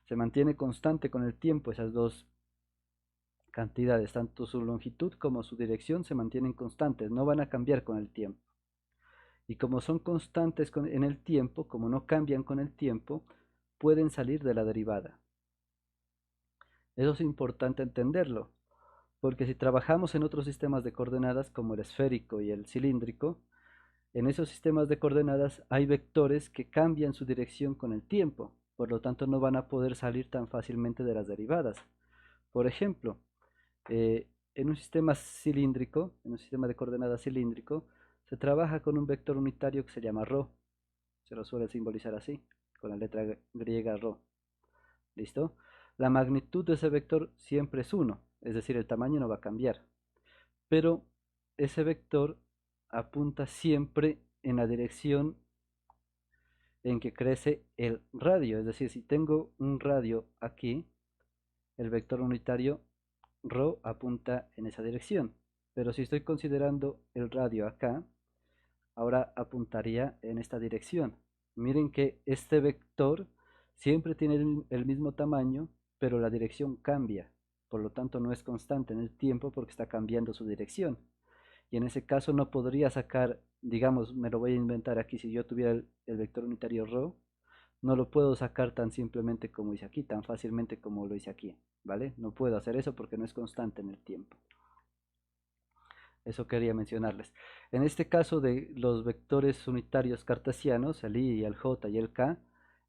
Se mantiene constante con el tiempo esas dos cantidades, tanto su longitud como su dirección se mantienen constantes, no van a cambiar con el tiempo. Y como son constantes en el tiempo, como no cambian con el tiempo, pueden salir de la derivada. Eso es importante entenderlo, porque si trabajamos en otros sistemas de coordenadas como el esférico y el cilíndrico, en esos sistemas de coordenadas hay vectores que cambian su dirección con el tiempo, por lo tanto no van a poder salir tan fácilmente de las derivadas. Por ejemplo, en un sistema cilíndrico, en un sistema de coordenadas cilíndrico, se trabaja con un vector unitario que se llama ρ. Se lo suele simbolizar así, con la letra griega ρ. ¿Listo? La magnitud de ese vector siempre es 1, es decir, el tamaño no va a cambiar. Pero ese vector apunta siempre en la dirección en que crece el radio. Es decir, si tengo un radio aquí, el vector unitario ρ apunta en esa dirección. Pero si estoy considerando el radio acá, ahora apuntaría en esta dirección. Miren que este vector siempre tiene el mismo tamaño, pero la dirección cambia. Por lo tanto, no es constante en el tiempo porque está cambiando su dirección. Y en ese caso no podría sacar, digamos, me lo voy a inventar aquí, si yo tuviera el vector unitario ρ, no lo puedo sacar tan simplemente como hice aquí, tan fácilmente como lo hice aquí, ¿vale? No puedo hacer eso porque no es constante en el tiempo. Eso quería mencionarles. En este caso de los vectores unitarios cartesianos, el i, el j y el k,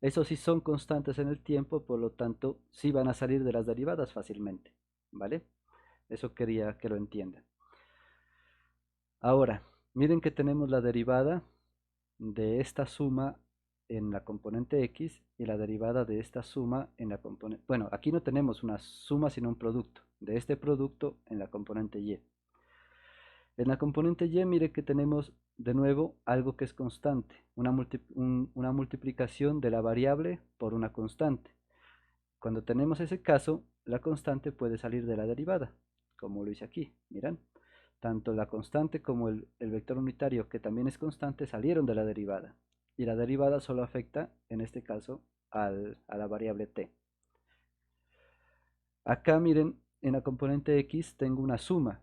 esos sí son constantes en el tiempo, por lo tanto, sí van a salir de las derivadas fácilmente, ¿vale? Eso quería que lo entiendan. Ahora, miren que tenemos la derivada de esta suma en la componente x y la derivada de esta suma en la componente... Bueno, aquí no tenemos una suma sino un producto. De este producto en la componente y. En la componente y, mire que tenemos de nuevo algo que es constante, una multiplicación de la variable por una constante. Cuando tenemos ese caso, la constante puede salir de la derivada. como lo hice aquí, miren. Tanto la constante como el vector unitario, que también es constante, salieron de la derivada. Y la derivada solo afecta, en este caso, a la variable t. Acá miren, en la componente x tengo una suma.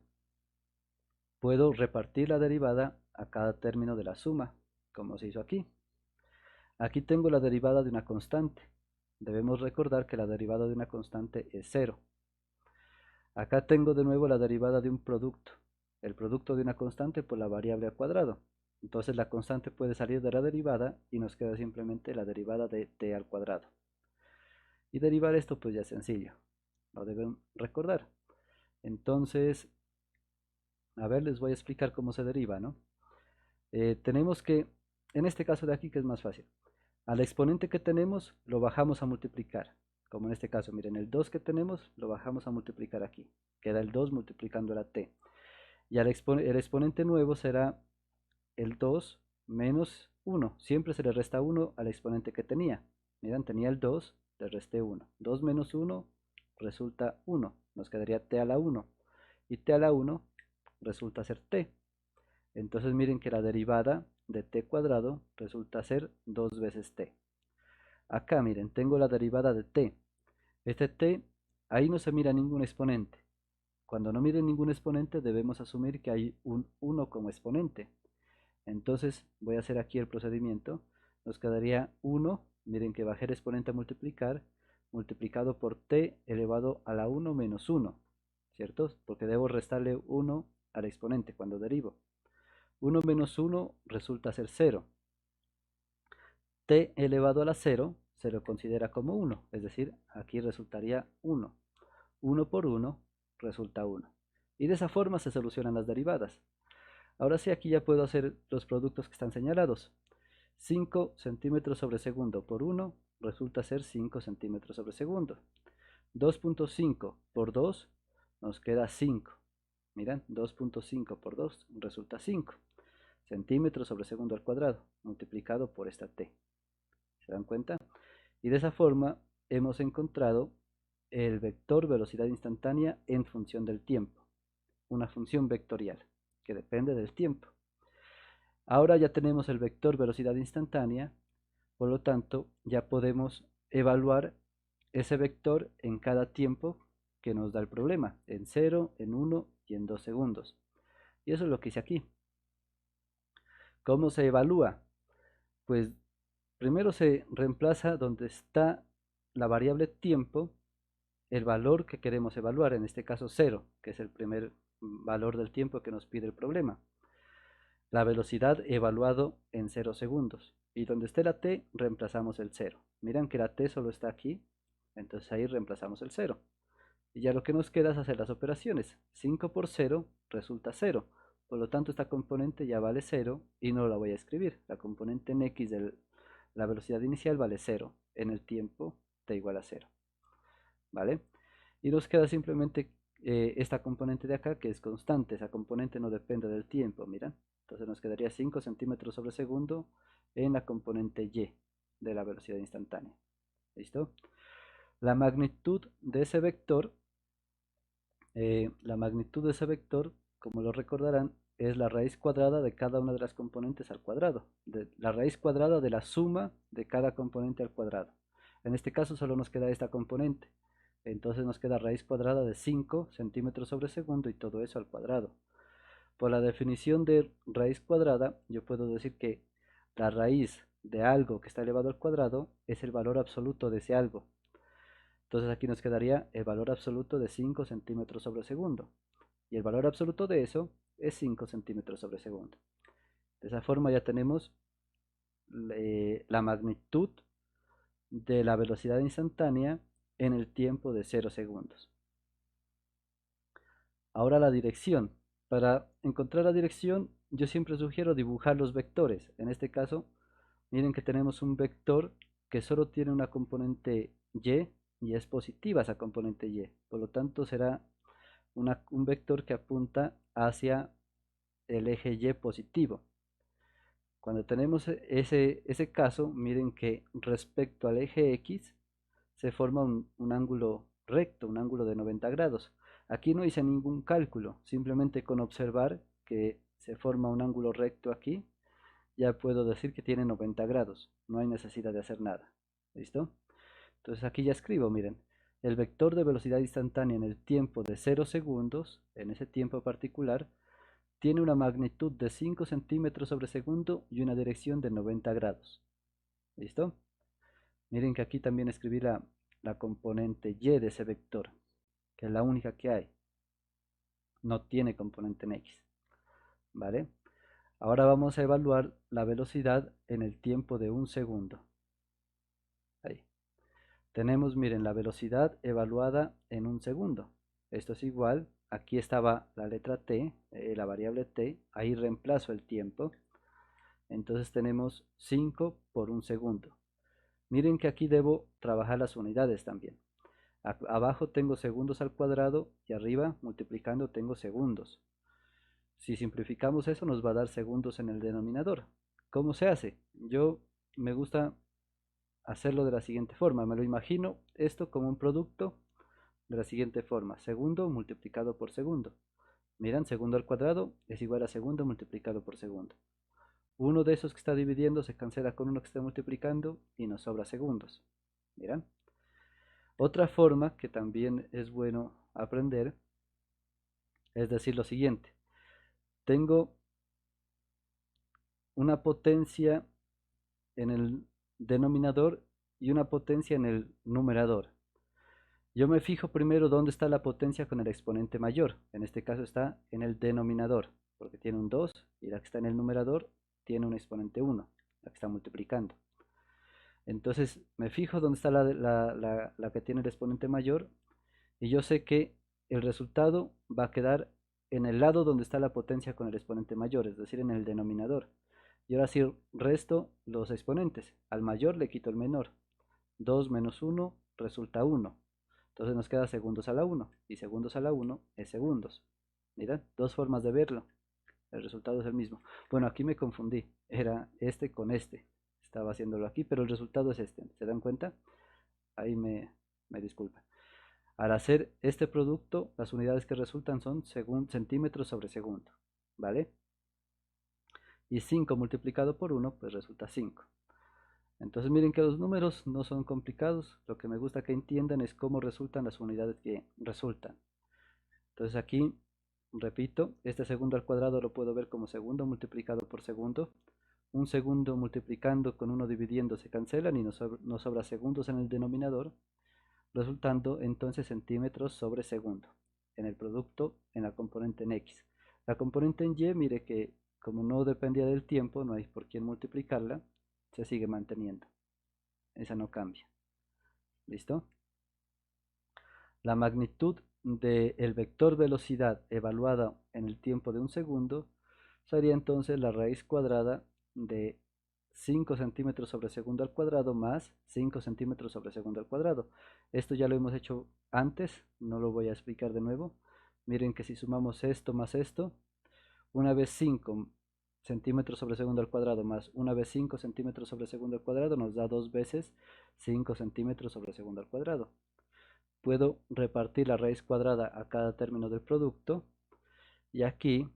Puedo repartir la derivada a cada término de la suma, como se hizo aquí. Aquí tengo la derivada de una constante. Debemos recordar que la derivada de una constante es 0. Acá tengo de nuevo la derivada de un producto. El producto de una constante por la variable al cuadrado. Entonces la constante puede salir de la derivada y nos queda simplemente la derivada de t al cuadrado. Y derivar esto pues ya es sencillo. Lo deben recordar. Entonces, a ver, les voy a explicar cómo se deriva, ¿no? Tenemos que, en este caso de aquí, que es más fácil, al exponente que tenemos lo bajamos a multiplicar. Como en este caso, miren, el 2 que tenemos lo bajamos a multiplicar aquí. Queda el 2 multiplicando la t. Y el exponente nuevo será el 2 menos 1. Siempre se le resta 1 al exponente que tenía. Miren, tenía el 2, le resté 1. 2 menos 1 resulta 1. Nos quedaría t a la 1. Y t a la 1 resulta ser t. Entonces miren que la derivada de t cuadrado resulta ser 2 veces t. Acá miren, tengo la derivada de t. Este t, ahí no se mira ningún exponente. Cuando no miren ningún exponente debemos asumir que hay un 1 como exponente. Entonces voy a hacer aquí el procedimiento. Nos quedaría 1, miren que bajé el exponente a multiplicar, multiplicado por t elevado a la 1 menos 1, ¿cierto? Porque debo restarle 1 al exponente cuando derivo. 1 menos 1 resulta ser 0. T elevado a la 0 se lo considera como 1, es decir, aquí resultaría 1. 1 por 1 resulta 1. Y de esa forma se solucionan las derivadas. Ahora sí, aquí ya puedo hacer los productos que están señalados. 5 centímetros sobre segundo por 1 resulta ser 5 centímetros sobre segundo. 2.5 por 2 nos queda 5. Miren, 2.5 por 2 resulta 5 centímetros sobre segundo al cuadrado, multiplicado por esta t. ¿Se dan cuenta? Y de esa forma hemos encontrado el vector velocidad instantánea en función del tiempo, una función vectorial que depende del tiempo. Ahora ya tenemos el vector velocidad instantánea, por lo tanto ya podemos evaluar ese vector en cada tiempo que nos da el problema, en 0, en 1 y en 2 segundos. Y eso es lo que hice aquí. ¿Cómo se evalúa? Pues primero se reemplaza donde está la variable tiempo, el valor que queremos evaluar, en este caso 0, que es el primer valor del tiempo que nos pide el problema. La velocidad evaluado en 0 segundos. Y donde esté la t, reemplazamos el 0. Miren que la t solo está aquí, entonces ahí reemplazamos el 0. Y ya lo que nos queda es hacer las operaciones. 5 por 0 resulta 0. Por lo tanto, esta componente ya vale 0 y no la voy a escribir. La componente en x de la velocidad inicial vale 0. En el tiempo t igual a 0. ¿Vale? Y nos queda simplemente esta componente de acá que es constante. Esa componente no depende del tiempo, miren. Entonces nos quedaría 5 centímetros sobre segundo en la componente y de la velocidad instantánea. ¿Listo? La magnitud de ese vector, como lo recordarán, es la raíz cuadrada de cada una de las componentes al cuadrado. La raíz cuadrada de la suma de cada componente al cuadrado. En este caso solo nos queda esta componente. Entonces nos queda raíz cuadrada de 5 centímetros sobre segundo y todo eso al cuadrado. Por la definición de raíz cuadrada, yo puedo decir que la raíz de algo que está elevado al cuadrado es el valor absoluto de ese algo. Entonces aquí nos quedaría el valor absoluto de 5 centímetros sobre segundo. Y el valor absoluto de eso es 5 centímetros sobre segundo. De esa forma ya tenemos la magnitud de la velocidad instantánea en el tiempo de 0 segundos. Ahora la dirección. Para encontrar la dirección, yo siempre sugiero dibujar los vectores. En este caso, miren que tenemos un vector que solo tiene una componente y es positiva esa componente y. Por lo tanto, será un vector que apunta hacia el eje y positivo. Cuando tenemos ese caso, miren que respecto al eje x se forma un ángulo recto, un ángulo de 90 grados. Aquí no hice ningún cálculo, simplemente con observar que se forma un ángulo recto aquí, ya puedo decir que tiene 90 grados, no hay necesidad de hacer nada. ¿Listo? Entonces aquí ya escribo, miren, el vector de velocidad instantánea en el tiempo de 0 segundos, en ese tiempo particular, tiene una magnitud de 5 centímetros sobre segundo y una dirección de 90 grados. ¿Listo? Miren que aquí también escribí la componente y de ese vector, que es la única que hay. No tiene componente en x. ¿Vale? Ahora vamos a evaluar la velocidad en el tiempo de un segundo. Ahí. Tenemos, miren, la velocidad evaluada en un segundo. Esto es igual, aquí estaba la letra t, la variable t, ahí reemplazo el tiempo. Entonces tenemos 5 por un segundo. Miren que aquí debo trabajar las unidades también. Abajo tengo segundos al cuadrado y arriba multiplicando tengo segundos. Si simplificamos eso nos va a dar segundos en el denominador. ¿Cómo se hace? Yo me gusta hacerlo de la siguiente forma. Me lo imagino esto como un producto de la siguiente forma. Segundo multiplicado por segundo. Miran, segundo al cuadrado es igual a segundo multiplicado por segundo. Uno de esos que está dividiendo se cancela con uno que está multiplicando y nos sobra segundos. Miran. Otra forma que también es bueno aprender es decir lo siguiente. Tengo una potencia en el denominador y una potencia en el numerador. Yo me fijo primero dónde está la potencia con el exponente mayor. En este caso está en el denominador, porque tiene un 2, y la que está en el numerador tiene un exponente 1, la que está multiplicando. Entonces me fijo dónde está la que tiene el exponente mayor, y yo sé que el resultado va a quedar en el lado donde está la potencia con el exponente mayor, es decir, en el denominador. Y ahora sí resto los exponentes. Al mayor le quito el menor. 2 menos 1 resulta 1. Entonces nos queda segundos a la 1. Y segundos a la 1 es segundos. Mirad, dos formas de verlo. El resultado es el mismo. Bueno, aquí me confundí. Era este con este. Estaba haciéndolo aquí, pero el resultado es este. ¿Se dan cuenta? Ahí me disculpan. Al hacer este producto, las unidades que resultan son centímetros sobre segundo. ¿Vale? Y 5 multiplicado por 1, pues resulta 5. Entonces miren que los números no son complicados. Lo que me gusta que entiendan es cómo resultan las unidades que resultan. Entonces aquí, repito, este segundo al cuadrado lo puedo ver como segundo multiplicado por segundo. Un segundo multiplicando con uno dividiendo se cancelan y nos sobra segundos en el denominador, resultando entonces centímetros sobre segundo en el producto en la componente en x. La componente en y, mire que como no dependía del tiempo, no hay por quién multiplicarla, se sigue manteniendo. Esa no cambia. ¿Listo? La magnitud del vector velocidad evaluada en el tiempo de un segundo sería entonces la raíz cuadrada de 5 centímetros sobre segundo al cuadrado más 5 centímetros sobre segundo al cuadrado. Esto ya lo hemos hecho antes, no lo voy a explicar de nuevo. Miren que si sumamos esto más esto, una vez 5 centímetros sobre segundo al cuadrado más una vez 5 centímetros sobre segundo al cuadrado nos da dos veces 5 centímetros sobre segundo al cuadrado. Puedo repartir la raíz cuadrada a cada término del producto y aquí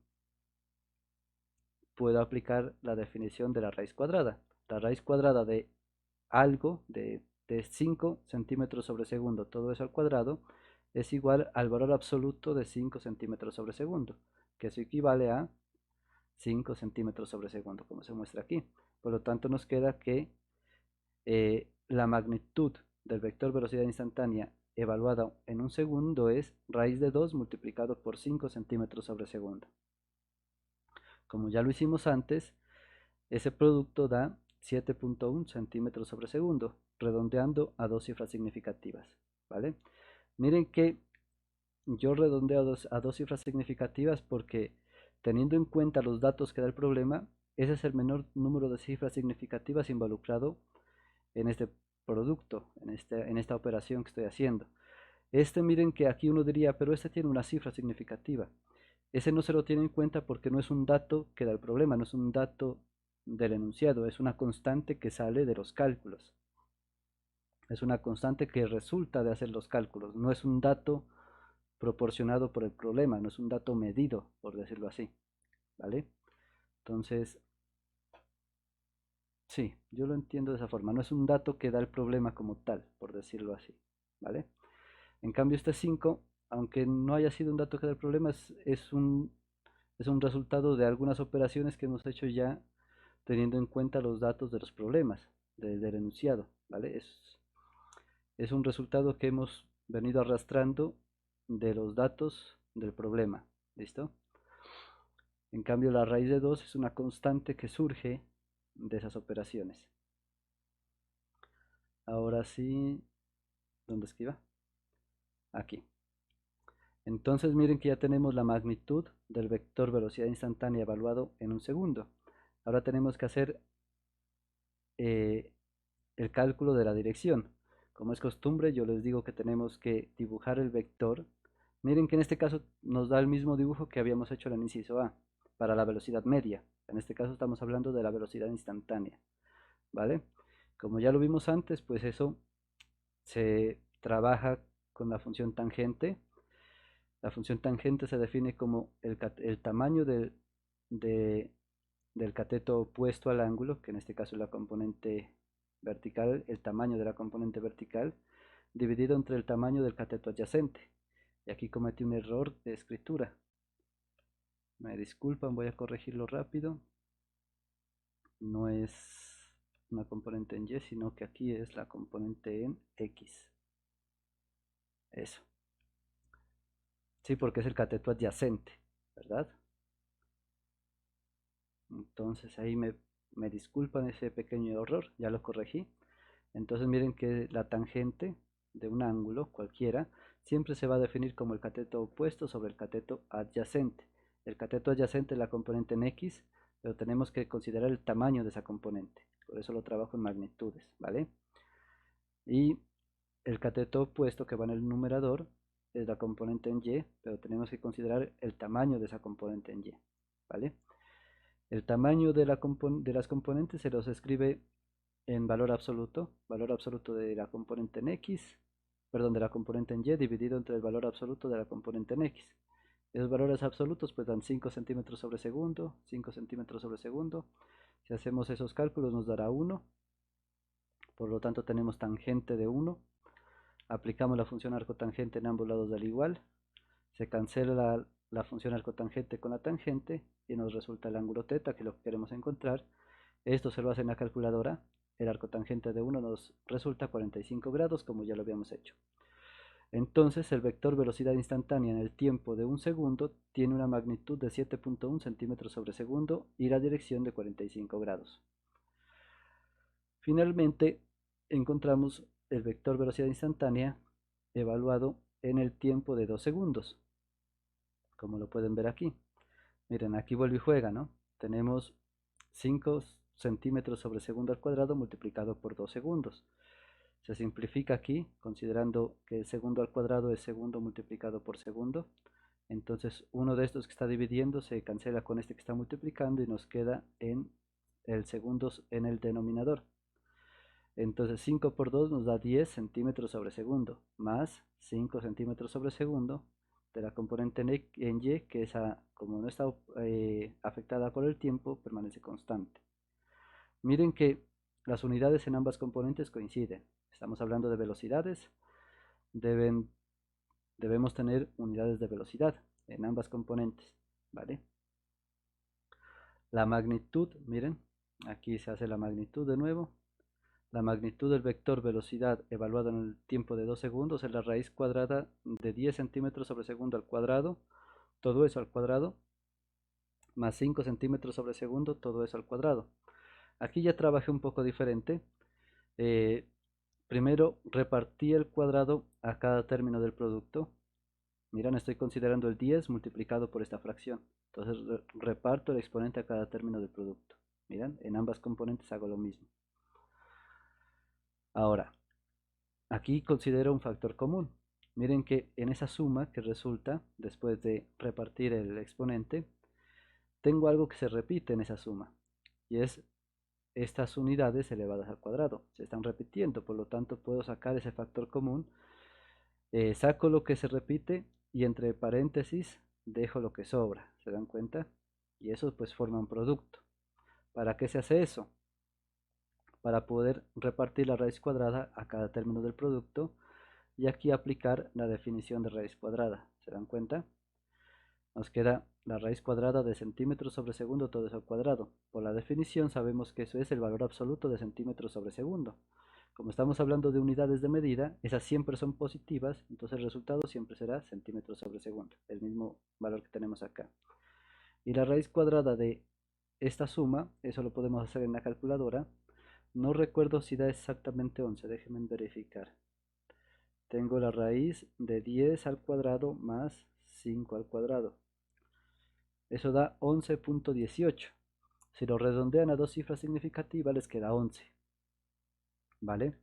puedo aplicar la definición de la raíz cuadrada. La raíz cuadrada de algo de 5 centímetros sobre segundo, todo eso al cuadrado, es igual al valor absoluto de 5 centímetros sobre segundo, que eso equivale a 5 centímetros sobre segundo, como se muestra aquí. Por lo tanto, nos queda que la magnitud del vector velocidad instantánea evaluada en un segundo es raíz de 2 multiplicado por 5 centímetros sobre segundo. Como ya lo hicimos antes, ese producto da 7.1 centímetros sobre segundo, redondeando a dos cifras significativas. ¿Vale? Miren que yo redondeo a dos cifras significativas porque teniendo en cuenta los datos que da el problema, ese es el menor número de cifras significativas involucrado en este producto, en esta operación que estoy haciendo. Miren que aquí uno diría, pero este tiene una cifra significativa. Ese no se lo tiene en cuenta porque no es un dato que da el problema, no es un dato del enunciado, es una constante que sale de los cálculos. Es una constante que resulta de hacer los cálculos, no es un dato proporcionado por el problema, no es un dato medido, por decirlo así, ¿vale? Entonces, sí, yo lo entiendo de esa forma, no es un dato que da el problema como tal, por decirlo así, ¿vale? En cambio, este 5, aunque no haya sido un dato que da el problema, es un resultado de algunas operaciones que hemos hecho ya teniendo en cuenta los datos de los problemas del enunciado, ¿vale? Es un resultado que hemos venido arrastrando de los datos del problema, ¿listo? En cambio, la raíz de 2 es una constante que surge de esas operaciones. Ahora sí, ¿dónde escriba? Aquí. Entonces miren que ya tenemos la magnitud del vector velocidad instantánea evaluado en un segundo. Ahora tenemos que hacer eh, el cálculo de la dirección. Como es costumbre, yo les digo que tenemos que dibujar el vector. Miren que en este caso nos da el mismo dibujo que habíamos hecho en el inciso A, para la velocidad media. En este caso estamos hablando de la velocidad instantánea, ¿vale? Como ya lo vimos antes, pues eso se trabaja con la función tangente. La función tangente se define como el tamaño de- del cateto opuesto al ángulo, que en este caso es la componente vertical, el tamaño de la componente vertical, dividido entre el tamaño del cateto adyacente. Y aquí cometí un error de escritura. Me disculpan, voy a corregirlo rápido. No es una componente en Y, sino que aquí es la componente en X. Eso. Sí, porque es el cateto adyacente, ¿verdad? Entonces ahí me disculpan ese pequeño error, ya lo corregí. Entonces miren que la tangente de un ángulo cualquiera siempre se va a definir como el cateto opuesto sobre el cateto adyacente. El cateto adyacente es la componente en X, pero tenemos que considerar el tamaño de esa componente. Por eso lo trabajo en magnitudes, ¿vale? Y el cateto opuesto que va en el numerador es la componente en Y, pero tenemos que considerar el tamaño de esa componente en Y, ¿vale? El tamaño de las componentes se los escribe en valor absoluto de la componente en X, perdón, de la componente en Y dividido entre el valor absoluto de la componente en X. Esos valores absolutos pues dan 5 centímetros sobre segundo, 5 centímetros sobre segundo. Si hacemos esos cálculos nos dará 1, por lo tanto tenemos tangente de 1. Aplicamos la función arcotangente en ambos lados del igual. Se cancela la función arcotangente con la tangente y nos resulta el ángulo θ, que es lo que queremos encontrar. Esto se lo hace en la calculadora. El arcotangente de 1 nos resulta 45 grados, como ya lo habíamos hecho. Entonces, el vector velocidad instantánea en el tiempo de un segundo tiene una magnitud de 7.1 centímetros sobre segundo y la dirección de 45 grados. Finalmente, encontramos el vector velocidad instantánea evaluado en el tiempo de 2 segundos, como lo pueden ver aquí. Miren, aquí vuelve y juega, ¿no? Tenemos 5 centímetros sobre segundo al cuadrado multiplicado por 2 segundos. Se simplifica aquí, considerando que el segundo al cuadrado es segundo multiplicado por segundo. Entonces, uno de estos que está dividiendo se cancela con este que está multiplicando y nos queda en el segundos en el denominador. Entonces, 5 por 2 nos da 10 centímetros sobre segundo, más 5 centímetros sobre segundo de la componente en Y, que esa, como no está afectada por el tiempo, permanece constante. Miren que las unidades en ambas componentes coinciden. Estamos hablando de velocidades. Debemos tener unidades de velocidad en ambas componentes, ¿vale? La magnitud, miren, aquí se hace la magnitud de nuevo. La magnitud del vector velocidad evaluado en el tiempo de 2 segundos es la raíz cuadrada de 10 centímetros sobre segundo al cuadrado, todo eso al cuadrado, más 5 centímetros sobre segundo, todo eso al cuadrado. Aquí ya trabajé un poco diferente. Eh, Primero repartí el cuadrado a cada término del producto. Miren, estoy considerando el 10 multiplicado por esta fracción. Entonces reparto el exponente a cada término del producto. Miren, en ambas componentes hago lo mismo. Ahora, aquí considero un factor común. Miren que en esa suma que resulta después de repartir el exponente, tengo algo que se repite en esa suma. Y es estas unidades elevadas al cuadrado. Se están repitiendo, por lo tanto puedo sacar ese factor común. Saco lo que se repite y entre paréntesis dejo lo que sobra, ¿se dan cuenta? Y eso pues forma un producto. ¿Para qué se hace eso? Para poder repartir la raíz cuadrada a cada término del producto y aquí aplicar la definición de raíz cuadrada, ¿se dan cuenta? Nos queda la raíz cuadrada de centímetros sobre segundo todo eso al cuadrado. Por la definición sabemos que eso es el valor absoluto de centímetros sobre segundo. Como estamos hablando de unidades de medida, esas siempre son positivas, entonces el resultado siempre será centímetros sobre segundo, el mismo valor que tenemos acá. Y la raíz cuadrada de esta suma, eso lo podemos hacer en la calculadora. No recuerdo si da exactamente 11, déjenme verificar. Tengo la raíz de 10 al cuadrado más 5 al cuadrado. Eso da 11.18. Si lo redondean a dos cifras significativas les queda 11. ¿Vale?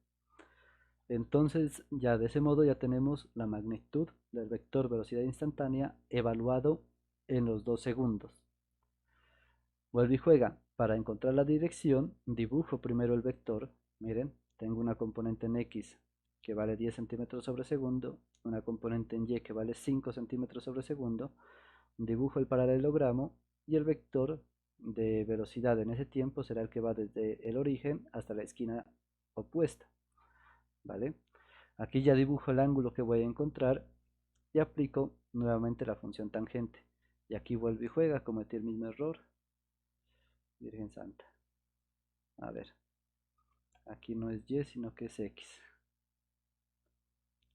Entonces ya de ese modo ya tenemos la magnitud del vector velocidad instantánea evaluado en los 2 segundos. Vuelve y juega. Para encontrar la dirección, dibujo primero el vector. Miren, tengo una componente en X que vale 10 centímetros sobre segundo, una componente en Y que vale 5 centímetros sobre segundo. Dibujo el paralelogramo y el vector de velocidad en ese tiempo será el que va desde el origen hasta la esquina opuesta. ¿Vale? Aquí ya dibujo el ángulo que voy a encontrar y aplico nuevamente la función tangente. Y aquí vuelvo y juega, cometí el mismo error. Virgen Santa. A ver, aquí no es Y, sino que es X.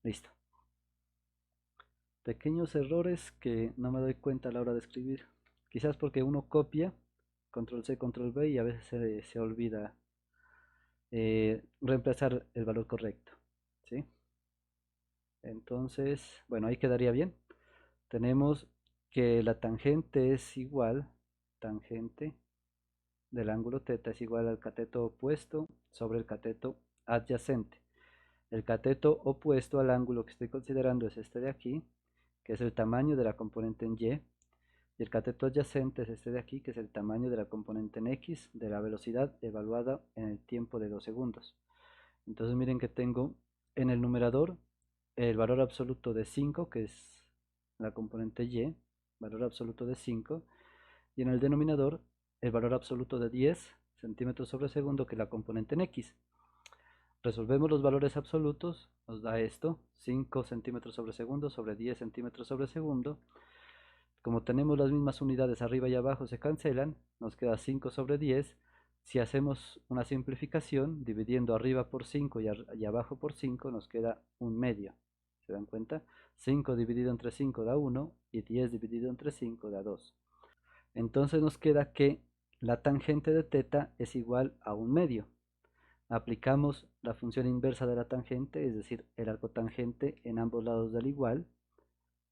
Listo. Pequeños errores que no me doy cuenta a la hora de escribir. Quizás porque uno copia, control C, control V, y a veces se olvida reemplazar el valor correcto. ¿Sí? Entonces, bueno, ahí quedaría bien. Tenemos que la tangente es igual, tangente del ángulo θ es igual al cateto opuesto sobre el cateto adyacente. El cateto opuesto al ángulo que estoy considerando es este de aquí, que es el tamaño de la componente en Y, y el cateto adyacente es este de aquí, que es el tamaño de la componente en X de la velocidad evaluada en el tiempo de 2 segundos. Entonces miren que tengo en el numerador el valor absoluto de 5, que es la componente Y, valor absoluto de 5, y en el denominador el valor absoluto de 10 centímetros sobre segundo, que es la componente en X. Resolvemos los valores absolutos, nos da esto, 5 centímetros sobre segundo sobre 10 centímetros sobre segundo. Como tenemos las mismas unidades arriba y abajo se cancelan, nos queda 5 sobre 10. Si hacemos una simplificación, dividiendo arriba por 5 y abajo por 5, nos queda un medio. ¿Se dan cuenta? 5 dividido entre 5 da 1 y 10 dividido entre 5 da 2. Entonces nos queda que la tangente de θ es igual a un medio. Aplicamos la función inversa de la tangente, es decir, el arco tangente en ambos lados del igual.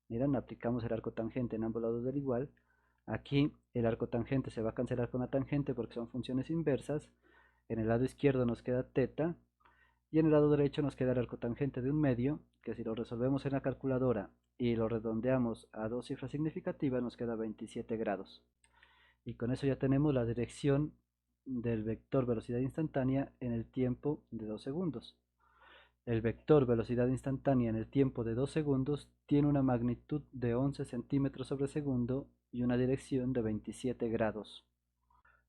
Miren, aplicamos el arco tangente en ambos lados del igual. Aquí el arco tangente se va a cancelar con la tangente porque son funciones inversas. En el lado izquierdo nos queda θ y en el lado derecho nos queda el arco tangente de un medio, que si lo resolvemos en la calculadora y lo redondeamos a dos cifras significativas nos queda 27 grados. Y con eso ya tenemos la dirección del vector velocidad instantánea en el tiempo de 2 segundos. El vector velocidad instantánea en el tiempo de 2 segundos tiene una magnitud de 11 centímetros sobre segundo y una dirección de 27 grados.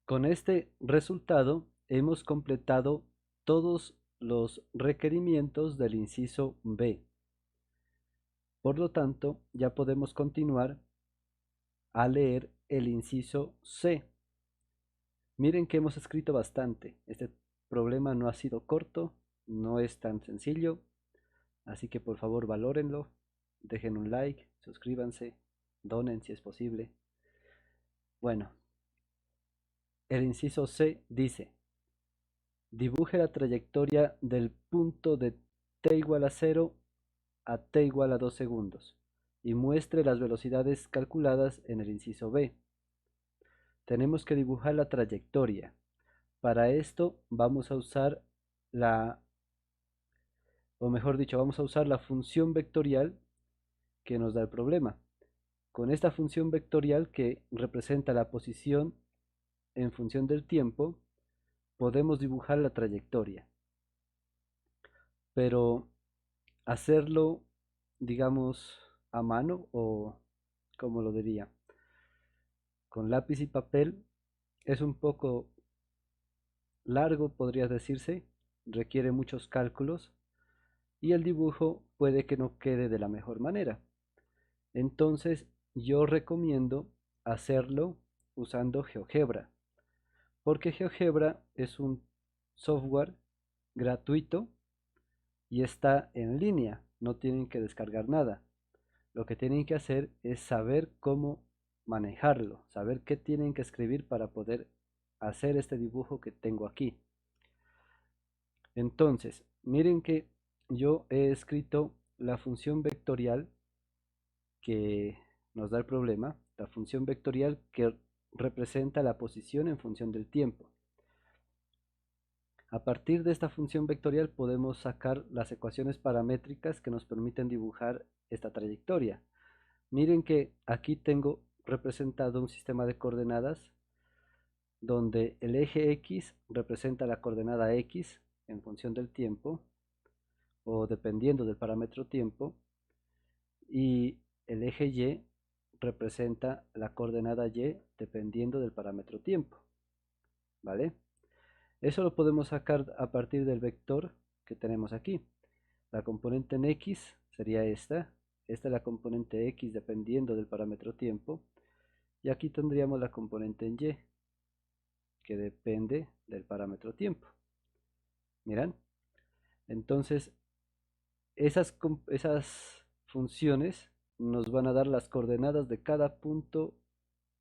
Con este resultado hemos completado todos los requerimientos del inciso B. Por lo tanto, ya podemos continuar a leer el inciso C. Miren que hemos escrito bastante. Este problema no ha sido corto, no es tan sencillo, así que por favor valórenlo, dejen un like, suscríbanse, donen si es posible. Bueno, el inciso C dice, dibuje la trayectoria del punto de t igual a 0 a t igual a 2 segundos y muestre las velocidades calculadas en el inciso B. Tenemos que dibujar la trayectoria. Para esto vamos a usar o mejor dicho, vamos a usar la función vectorial que nos da el problema. Con esta función vectorial que representa la posición en función del tiempo, podemos dibujar la trayectoria. Pero hacerlo, digamos, a mano o, como lo diría, con lápiz y papel, es un poco largo, podría decirse, requiere muchos cálculos y el dibujo puede que no quede de la mejor manera. Entonces, yo recomiendo hacerlo usando GeoGebra, porque GeoGebra es un software gratuito y está en línea, no tienen que descargar nada. Lo que tienen que hacer es saber cómo manejarlo, saber qué tienen que escribir para poder hacer este dibujo que tengo aquí. Entonces, miren que yo he escrito la función vectorial que nos da el problema, la función vectorial que representa la posición en función del tiempo. A partir de esta función vectorial podemos sacar las ecuaciones paramétricas que nos permiten dibujar esta trayectoria. Miren que aquí tengo representado un sistema de coordenadas donde el eje X representa la coordenada X en función del tiempo o dependiendo del parámetro tiempo, y el eje Y representa la coordenada Y dependiendo del parámetro tiempo, ¿vale? Eso lo podemos sacar a partir del vector que tenemos aquí. La componente en X sería esta es la componente X dependiendo del parámetro tiempo, y aquí tendríamos la componente en Y que depende del parámetro tiempo. ¿Miran? Entonces, esas funciones nos van a dar las coordenadas de cada punto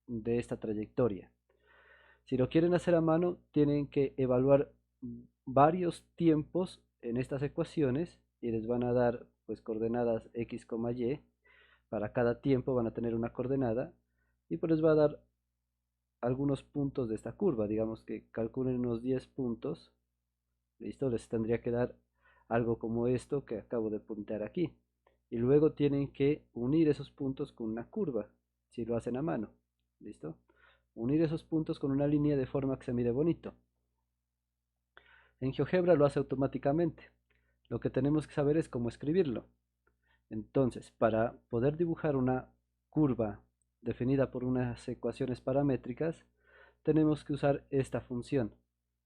de esta trayectoria. Si lo quieren hacer a mano, tienen que evaluar varios tiempos en estas ecuaciones y les van a dar pues coordenadas x, y. Para cada tiempo van a tener una coordenada y pues les va a dar algunos puntos de esta curva. Digamos que calculen unos 10 puntos. Listo, les tendría que dar algo como esto que acabo de puntear aquí. Y luego tienen que unir esos puntos con una curva, si lo hacen a mano. ¿Listo? Unir esos puntos con una línea de forma que se mire bonito. En GeoGebra lo hace automáticamente. Lo que tenemos que saber es cómo escribirlo. Entonces, para poder dibujar una curva definida por unas ecuaciones paramétricas, tenemos que usar esta función.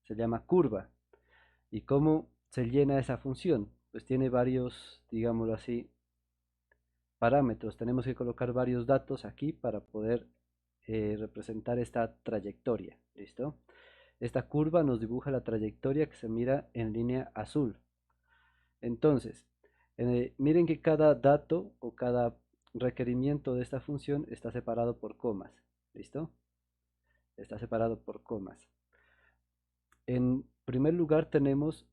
Se llama curva. ¿Y cómo se llena esa función? Pues tiene varios, digámoslo así, parámetros. Tenemos que colocar varios datos aquí para poder representar esta trayectoria. ¿Listo? Esta curva nos dibuja la trayectoria que se mira en línea azul. Entonces, miren que cada dato o cada requerimiento de esta función está separado por comas. ¿Listo? Está separado por comas. En primer lugar tenemos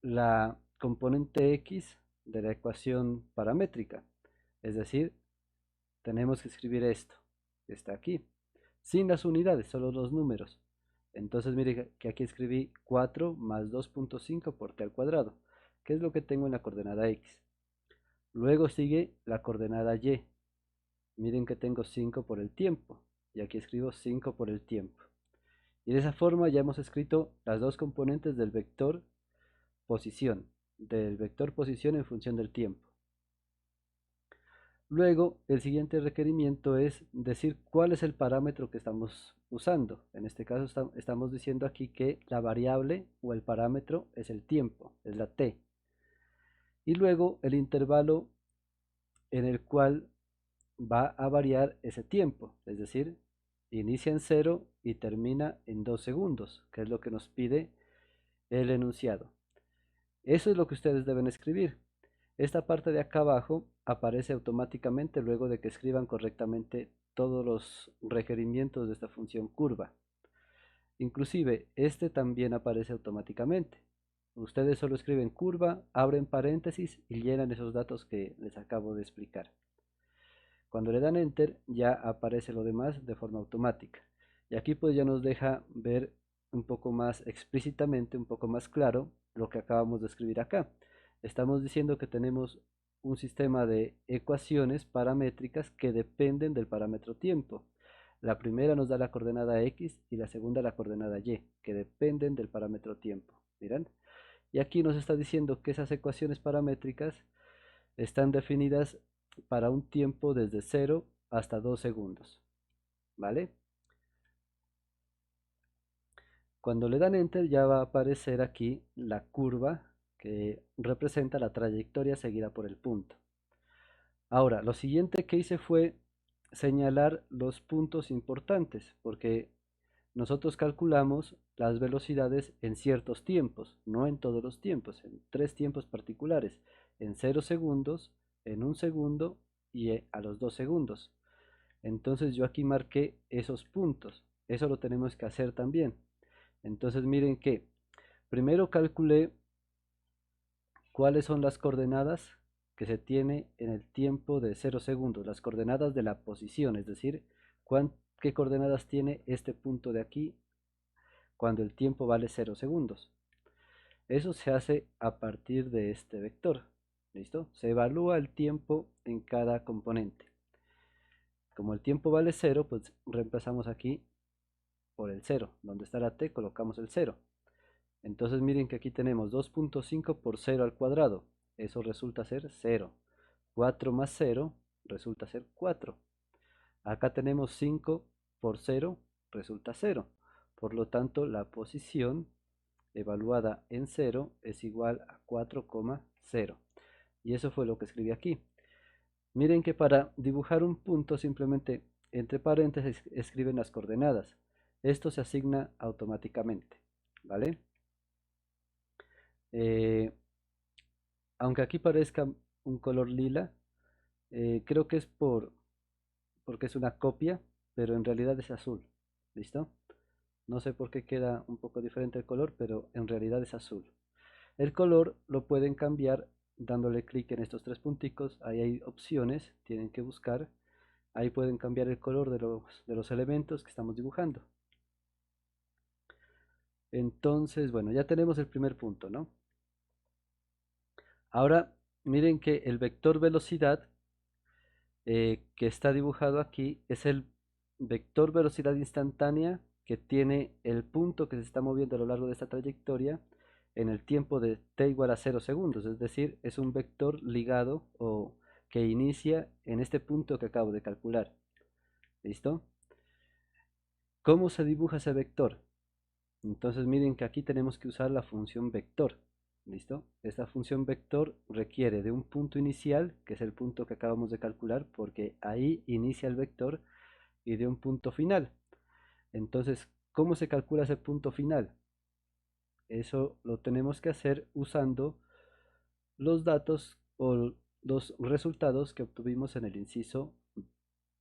la componente X de la ecuación paramétrica. Es decir, tenemos que escribir esto, que está aquí, sin las unidades, solo los números. Entonces mire que aquí escribí 4 más 2.5 por t al cuadrado, que es lo que tengo en la coordenada X. Luego sigue la coordenada Y. Miren que tengo 5 por el tiempo, y aquí escribo 5 por el tiempo. Y de esa forma ya hemos escrito las dos componentes del vector posición, en función del tiempo. Luego, el siguiente requerimiento es decir cuál es el parámetro que estamos usando. En este caso estamos diciendo aquí que la variable o el parámetro es el tiempo, es la t. Y luego el intervalo en el cual va a variar ese tiempo, es decir, inicia en 0 y termina en 2 segundos, que es lo que nos pide el enunciado. Eso es lo que ustedes deben escribir. Esta parte de acá abajo aparece automáticamente luego de que escriban correctamente todos los requerimientos de esta función curva. Inclusive este también aparece automáticamente. Ustedes solo escriben curva, abren paréntesis y llenan esos datos que les acabo de explicar. Cuando le dan enter ya aparece lo demás de forma automática. Y aquí pues ya nos deja ver un poco más explícitamente, un poco más claro lo que acabamos de escribir acá. Estamos diciendo que tenemos un sistema de ecuaciones paramétricas que dependen del parámetro tiempo. La primera nos da la coordenada X y la segunda la coordenada Y, que dependen del parámetro tiempo. ¿Miran? Y aquí nos está diciendo que esas ecuaciones paramétricas están definidas para un tiempo desde 0 hasta 2 segundos, ¿vale? Cuando le dan Enter ya va a aparecer aquí la curva que representa la trayectoria seguida por el punto. Ahora, lo siguiente que hice fue señalar los puntos importantes, porque nosotros calculamos las velocidades en ciertos tiempos, no en todos los tiempos, en 3 tiempos particulares, en 0 segundos, en 1 segundo y a los 2 segundos. Entonces yo aquí marqué esos puntos, eso lo tenemos que hacer también. Entonces miren que primero calculé cuáles son las coordenadas que se tiene en el tiempo de 0 segundos, las coordenadas de la posición, es decir, qué coordenadas tiene este punto de aquí cuando el tiempo vale 0 segundos. Eso se hace a partir de este vector. ¿Listo? Se evalúa el tiempo en cada componente. Como el tiempo vale 0, pues reemplazamos aquí por el 0. Donde está la t colocamos el 0. Entonces miren que aquí tenemos 2.5 por 0 al cuadrado. Eso resulta ser 0. 4 más 0 resulta ser 4. Acá tenemos 5 por 0 resulta 0. Por lo tanto, la posición evaluada en 0 es igual a 4,0. Y eso fue lo que escribí aquí. Miren que para dibujar un punto simplemente entre paréntesis escriben las coordenadas. Esto se asigna automáticamente, ¿vale? Eh, Aunque aquí parezca un color lila, creo que es porque es una copia, pero en realidad es azul. ¿Listo? No sé por qué queda un poco diferente el color, pero en realidad es azul. El color lo pueden cambiar dándole clic en estos 3 punticos. Ahí hay opciones, tienen que buscar. Ahí pueden cambiar el color de los elementos que estamos dibujando. Entonces, bueno, ya tenemos el primer punto, ¿no? Ahora, miren que el vector velocidad que está dibujado aquí es el vector velocidad instantánea que tiene el punto que se está moviendo a lo largo de esta trayectoria en el tiempo de t igual a 0 segundos, es decir, es un vector ligado o que inicia en este punto que acabo de calcular. ¿Listo? ¿Cómo se dibuja ese vector? Entonces miren que aquí tenemos que usar la función vector. ¿Listo? Esta función vector requiere de un punto inicial, que es el punto que acabamos de calcular, porque ahí inicia el vector, y de un punto final. Entonces, ¿cómo se calcula ese punto final? Eso lo tenemos que hacer usando los datos o los resultados que obtuvimos en el inciso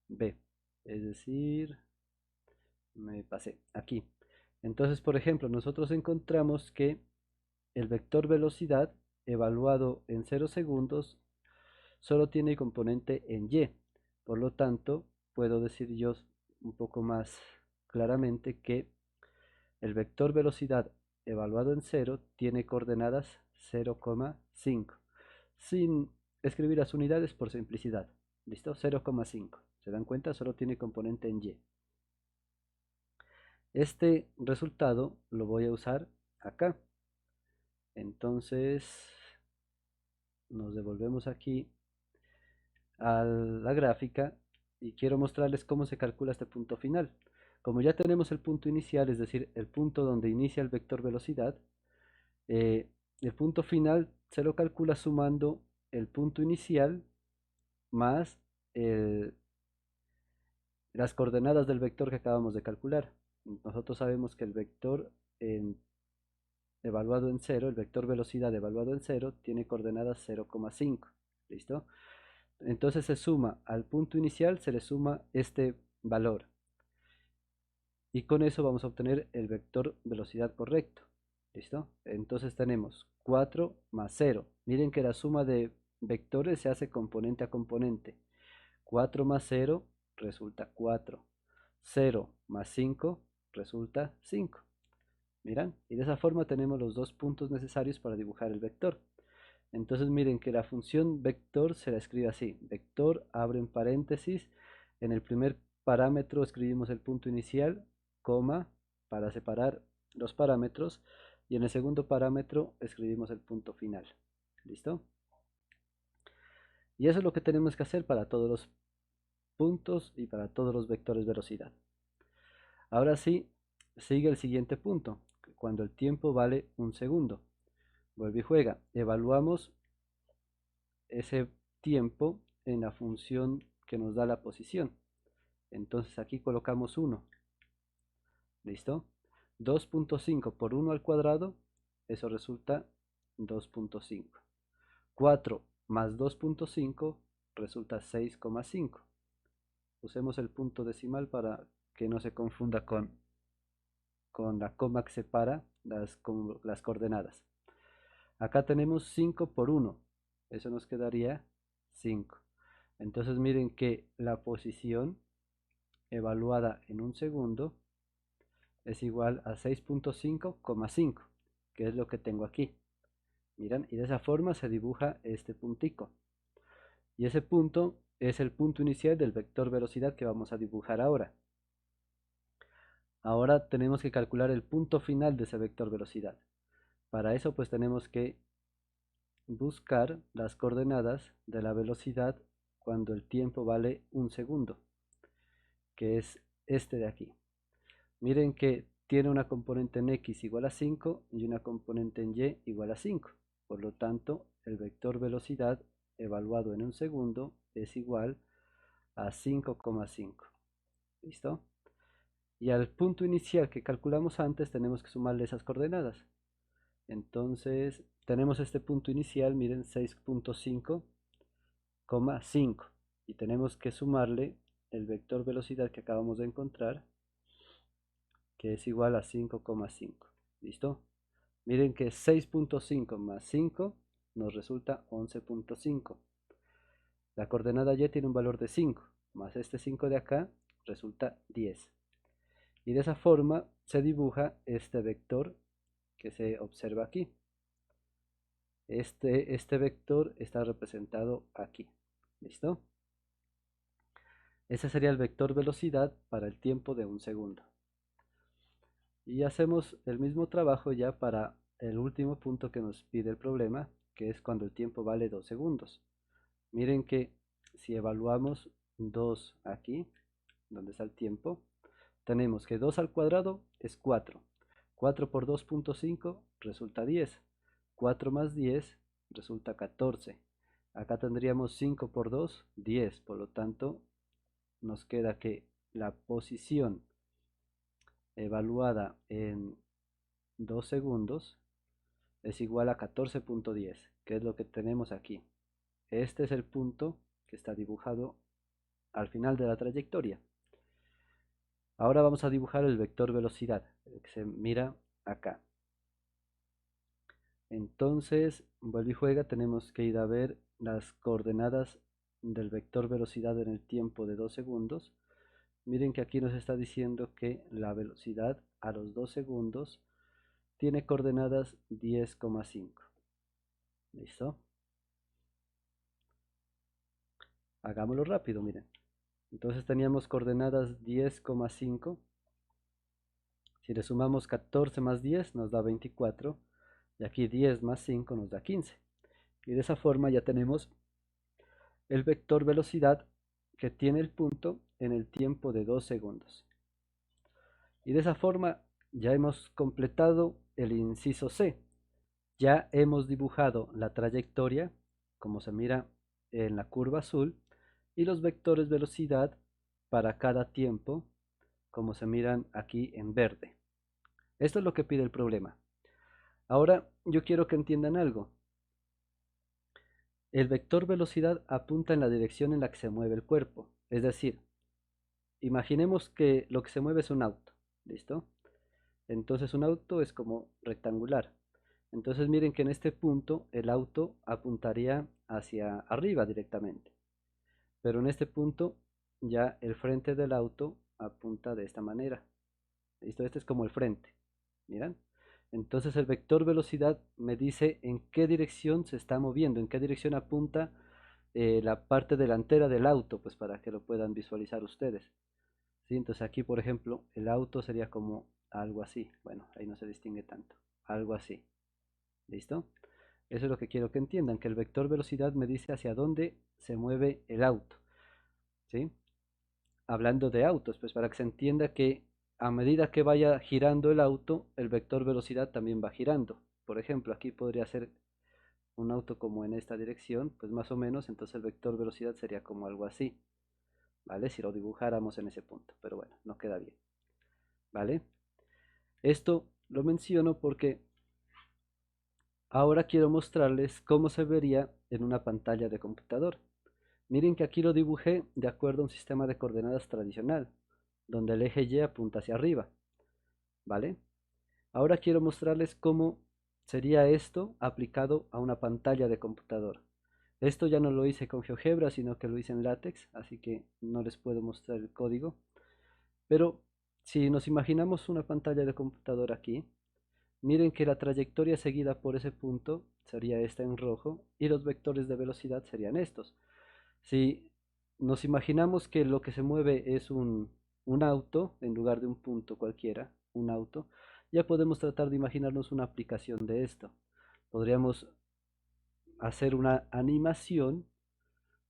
B. Es decir, me pasé aquí. Entonces, por ejemplo, nosotros encontramos que el vector velocidad evaluado en 0 segundos solo tiene componente en y. Por lo tanto, puedo decir yo un poco más claramente que el vector velocidad evaluado en 0 tiene coordenadas 0,5. Sin escribir las unidades por simplicidad. ¿Listo? 0,5. ¿Se dan cuenta? Solo tiene componente en y. Este resultado lo voy a usar acá. Entonces nos devolvemos aquí a la gráfica y quiero mostrarles cómo se calcula este punto final. Como ya tenemos el punto inicial, es decir, el punto donde inicia el vector velocidad, eh, el punto final se lo calcula sumando el punto inicial más las coordenadas del vector que acabamos de calcular. Nosotros sabemos que el vector evaluado en 0, el vector velocidad evaluado en 0, tiene coordenadas 0,5. ¿Listo? Entonces se suma al punto inicial, se le suma este valor. Y con eso vamos a obtener el vector velocidad correcto. ¿Listo? Entonces tenemos 4 más 0. Miren que la suma de vectores se hace componente a componente. 4 más 0 resulta 4. 0 más 5 resulta 5. Miran, y de esa forma tenemos los dos puntos necesarios para dibujar el vector. Entonces miren que la función vector se la escribe así. Vector, abre en paréntesis. En el primer parámetro escribimos el punto inicial, coma, para separar los parámetros. Y en el segundo parámetro escribimos el punto final. ¿Listo? Y eso es lo que tenemos que hacer para todos los puntos y para todos los vectores velocidad. Ahora sí, sigue el siguiente punto, cuando el tiempo vale un segundo. Vuelve y juega. Evaluamos ese tiempo en la función que nos da la posición. Entonces aquí colocamos 1. ¿Listo? 2.5 por 1 al cuadrado, eso resulta 2.5. 4 más 2.5 resulta 6,5. Usemos el punto decimal para que no se confunda con la coma que separa las coordenadas. Acá tenemos 5 por 1, eso nos quedaría 5. Entonces miren que la posición evaluada en un segundo es igual a 6.5,5, que es lo que tengo aquí. Miren, y de esa forma se dibuja este puntico. Y ese punto es el punto inicial del vector velocidad que vamos a dibujar ahora. Ahora tenemos que calcular el punto final de ese vector velocidad. Para eso pues tenemos que buscar las coordenadas de la velocidad cuando el tiempo vale un segundo, que es este de aquí. Miren que tiene una componente en x igual a 5 y una componente en y igual a 5. Por lo tanto, el vector velocidad evaluado en un segundo es igual a 5,5. ¿Listo? Y al punto inicial que calculamos antes tenemos que sumarle esas coordenadas. Entonces tenemos este punto inicial, miren, 6.5,5. Y tenemos que sumarle el vector velocidad que acabamos de encontrar, que es igual a 5,5. ¿Listo? Miren que 6.5 más 5 nos resulta 11.5. La coordenada y tiene un valor de 5, más este 5 de acá resulta 10. Y de esa forma se dibuja este vector que se observa aquí. Este vector está representado aquí. ¿Listo? Ese sería el vector velocidad para el tiempo de un segundo. Y hacemos el mismo trabajo ya para el último punto que nos pide el problema, que es cuando el tiempo vale 2 segundos. Miren que si evaluamos 2 aquí, donde está el tiempo, tenemos que 2 al cuadrado es 4. 4 por 2.5 resulta 10. 4 más 10 resulta 14. Acá tendríamos 5 por 2, 10. Por lo tanto, nos queda que la posición evaluada en 2 segundos es igual a 14.10, que es lo que tenemos aquí. Este es el punto que está dibujado al final de la trayectoria. Ahora vamos a dibujar el vector velocidad, que se mira acá. Entonces, vuelve y juega, tenemos que ir a ver las coordenadas del vector velocidad en el tiempo de 2 segundos. Miren que aquí nos está diciendo que la velocidad a los 2 segundos tiene coordenadas 10,5. ¿Listo? Hagámoslo rápido, miren. Entonces teníamos coordenadas 10,5. Si le sumamos 14 más 10 nos da 24. Y aquí 10 más 5 nos da 15. Y de esa forma ya tenemos el vector velocidad que tiene el punto en el tiempo de 2 segundos. Y de esa forma ya hemos completado el inciso C. Ya hemos dibujado la trayectoria, como se mira en la curva azul, y los vectores velocidad para cada tiempo, como se miran aquí en verde. Esto es lo que pide el problema. Ahora yo quiero que entiendan algo. El vector velocidad apunta en la dirección en la que se mueve el cuerpo. Es decir, imaginemos que lo que se mueve es un auto. ¿Listo? Entonces un auto es como rectangular. Entonces miren que en este punto el auto apuntaría hacia arriba directamente. Pero en este punto ya el frente del auto apunta de esta manera. ¿Listo? Este es como el frente. ¿Miran? Entonces el vector velocidad me dice en qué dirección se está moviendo, en qué dirección apunta la parte delantera del auto, pues para que lo puedan visualizar ustedes. ¿Sí? Entonces aquí, por ejemplo, el auto sería como algo así. Bueno, ahí no se distingue tanto. Algo así. ¿Listo? Eso es lo que quiero que entiendan, que el vector velocidad me dice hacia dónde se mueve el auto, ¿sí? Hablando de autos, pues para que se entienda que a medida que vaya girando el auto, el vector velocidad también va girando. Por ejemplo, aquí podría ser un auto como en esta dirección, pues más o menos, entonces el vector velocidad sería como algo así, ¿vale? Si lo dibujáramos en ese punto, pero bueno, no queda bien, ¿vale? Esto lo menciono porque ahora quiero mostrarles cómo se vería en una pantalla de computador. Miren que aquí lo dibujé de acuerdo a un sistema de coordenadas tradicional, donde el eje Y apunta hacia arriba, ¿vale? Ahora quiero mostrarles cómo sería esto aplicado a una pantalla de computador. Esto ya no lo hice con GeoGebra, sino que lo hice en LaTeX, así que no les puedo mostrar el código. Pero si nos imaginamos una pantalla de computador aquí, miren que la trayectoria seguida por ese punto sería esta en rojo y los vectores de velocidad serían estos. Si nos imaginamos que lo que se mueve es un auto en lugar de un punto cualquiera, un auto, ya podemos tratar de imaginarnos una aplicación de esto. Podríamos hacer una animación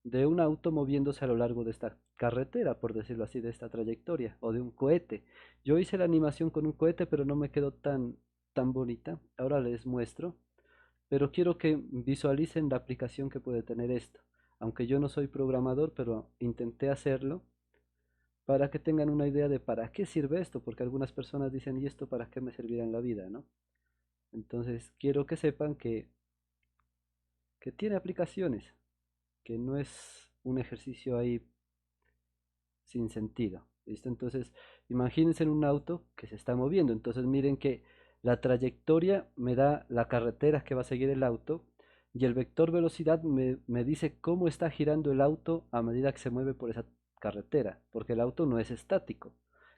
de un auto moviéndose a lo largo de esta carretera, por decirlo así, de esta trayectoria, o de un cohete. Yo hice la animación con un cohete, pero no me quedó tan bonita. Ahora les muestro, pero quiero que visualicen la aplicación que puede tener esto. Aunque yo no soy programador, pero intenté hacerlo para que tengan una idea de para qué sirve esto, porque algunas personas dicen, ¿y esto para qué me servirá en la vida, no? Entonces, quiero que sepan que tiene aplicaciones, que no es un ejercicio ahí sin sentido. ¿Listo? Entonces, imagínense en un auto que se está moviendo. Entonces, miren que la trayectoria me da la carretera que va a seguir el auto y el vector velocidad me dice cómo está girando el auto a medida que se mueve por esa carretera, porque el auto no es estático.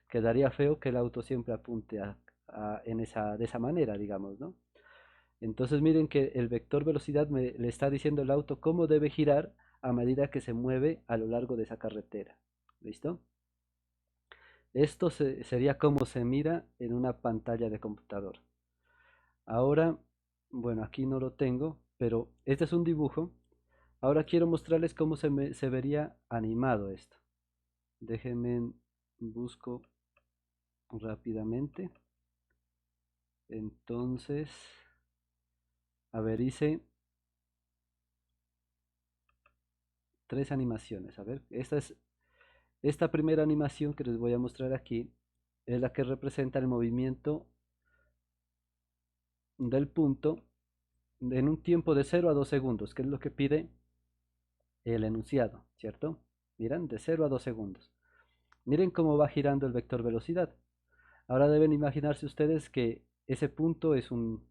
Quedaría feo que el auto siempre apunte de esa manera, digamos, ¿no? Entonces miren que el vector velocidad le está diciendo al auto cómo debe girar a medida que se mueve a lo largo de esa carretera. ¿Listo? Esto sería como se mira en una pantalla de computador. Ahora, bueno, aquí no lo tengo, pero este es un dibujo. Ahora quiero mostrarles cómo se vería animado esto. Déjenme, busco rápidamente. Entonces, a ver, hice tres animaciones. A ver, esta primera animación que les voy a mostrar aquí es la que representa el movimiento del punto en un tiempo de 0 a 2 segundos, que es lo que pide el enunciado, ¿cierto? Miren, de 0 a 2 segundos. Miren cómo va girando el vector velocidad. Ahora deben imaginarse ustedes que ese punto es un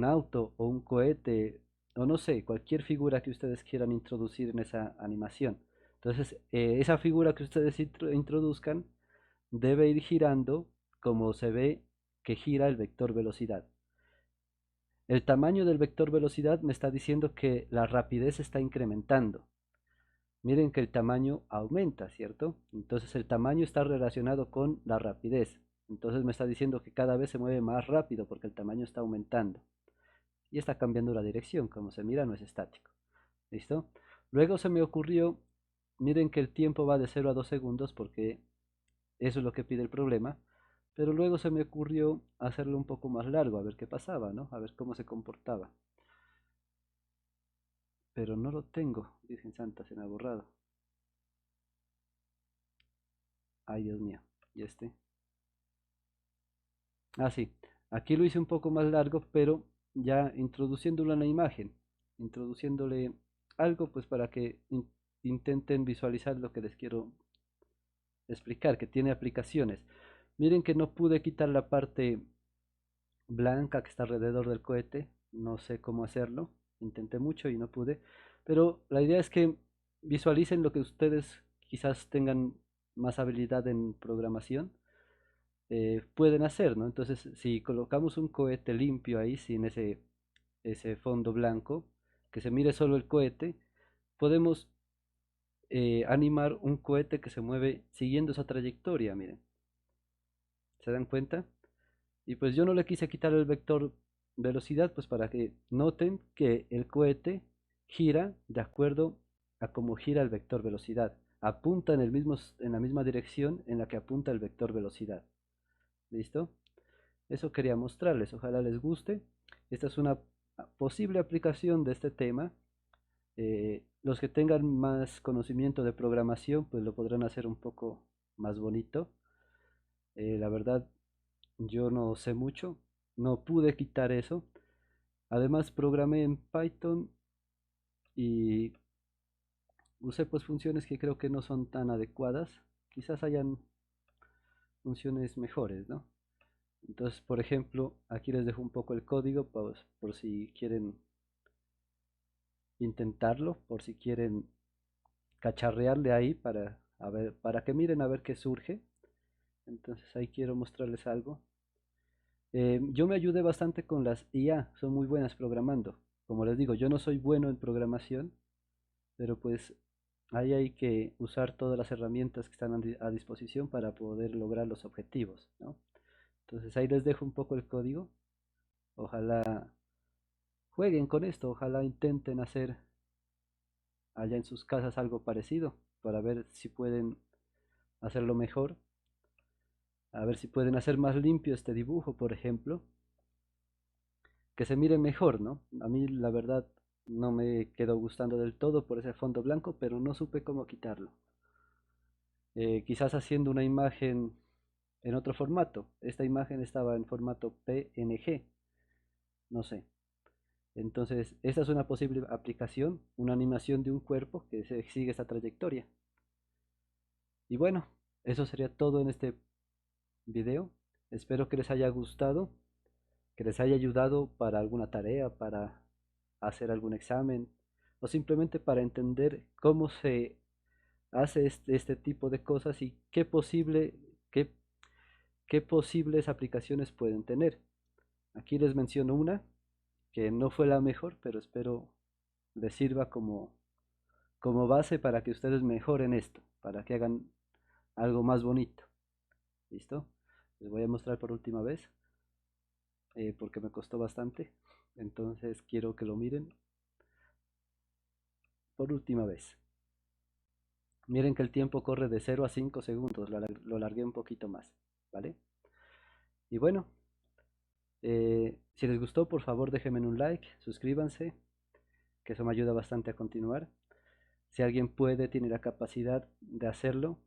auto o un cohete o no sé, cualquier figura que ustedes quieran introducir en esa animación. Entonces, esa figura que ustedes introduzcan debe ir girando como se ve que gira el vector velocidad. El tamaño del vector velocidad me está diciendo que la rapidez está incrementando. Miren que el tamaño aumenta, ¿cierto? Entonces el tamaño está relacionado con la rapidez. Entonces me está diciendo que cada vez se mueve más rápido porque el tamaño está aumentando. Y está cambiando la dirección, como se mira, no es estático. ¿Listo? Luego se me ocurrió, miren que el tiempo va de 0 a 2 segundos porque eso es lo que pide el problema. Pero luego se me ocurrió hacerlo un poco más largo, a ver qué pasaba, ¿no? A ver cómo se comportaba. Pero no lo tengo, Virgen Santa, se me ha borrado. Ay, Dios mío. ¿Y este? Ah, sí. Aquí lo hice un poco más largo, pero ya introduciéndolo en la imagen. Introduciéndole algo, pues para que intenten visualizar lo que les quiero explicar, que tiene aplicaciones. Miren que no pude quitar la parte blanca que está alrededor del cohete. No sé cómo hacerlo. Intenté mucho y no pude. Pero la idea es que visualicen lo que ustedes quizás tengan más habilidad en programación pueden hacer, ¿no? Entonces, si colocamos un cohete limpio ahí, sin ese fondo blanco, que se mire solo el cohete, podemos animar un cohete que se mueve siguiendo esa trayectoria, miren. ¿Se dan cuenta? Y pues yo no le quise quitar el vector velocidad, pues para que noten que el cohete gira de acuerdo a cómo gira el vector velocidad. Apunta en la misma dirección en la que apunta el vector velocidad. ¿Listo? Eso quería mostrarles, ojalá les guste. Esta es una posible aplicación de este tema. Los que tengan más conocimiento de programación, pues lo podrán hacer un poco más bonito. La verdad, yo no sé mucho, no pude quitar eso. Además, programé en Python y usé pues funciones que creo que no son tan adecuadas. Quizás hayan funciones mejores, ¿no? Entonces, por ejemplo, aquí les dejo un poco el código por si quieren intentarlo, por si quieren cacharrearle ahí para, a ver, para que miren a ver qué surge. Entonces ahí quiero mostrarles algo. Yo me ayudé bastante con las IA, son muy buenas programando. Como les digo, yo no soy bueno en programación, pero pues ahí hay que usar todas las herramientas que están a disposición para poder lograr los objetivos, ¿no? Entonces ahí les dejo un poco el código. Ojalá jueguen con esto, ojalá intenten hacer allá en sus casas algo parecido para ver si pueden hacerlo mejor, a ver si pueden hacer más limpio este dibujo, por ejemplo, que se mire mejor, ¿no? A mí la verdad no me quedó gustando del todo por ese fondo blanco, pero no supe cómo quitarlo. Quizás haciendo una imagen en otro formato. Esta imagen estaba en formato PNG, no sé. Entonces, esta es una posible aplicación, una animación de un cuerpo que sigue esta trayectoria. Y bueno, eso sería todo en este video. Espero que les haya gustado, que les haya ayudado para alguna tarea, para hacer algún examen o simplemente para entender cómo se hace este tipo de cosas y qué, qué posibles aplicaciones pueden tener. Aquí les menciono una que no fue la mejor, pero espero les sirva como base para que ustedes mejoren esto, para que hagan algo más bonito. ¿Listo? Les voy a mostrar por última vez, porque me costó bastante. Entonces quiero que lo miren por última vez. Miren que el tiempo corre de 0 a 5 segundos, lo largué un poquito más, ¿vale? Y bueno, si les gustó, por favor déjenme un like, suscríbanse, que eso me ayuda bastante a continuar. Si alguien puede, tiene la capacidad de hacerlo,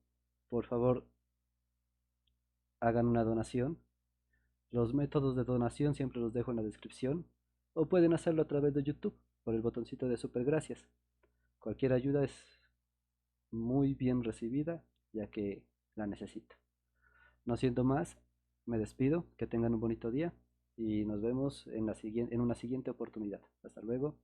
por favor hagan una donación. Los métodos de donación siempre los dejo en la descripción, o pueden hacerlo a través de YouTube, por el botoncito de super gracias. Cualquier ayuda es muy bien recibida, ya que la necesito. No siendo más, me despido, que tengan un bonito día y nos vemos en una siguiente oportunidad. Hasta luego.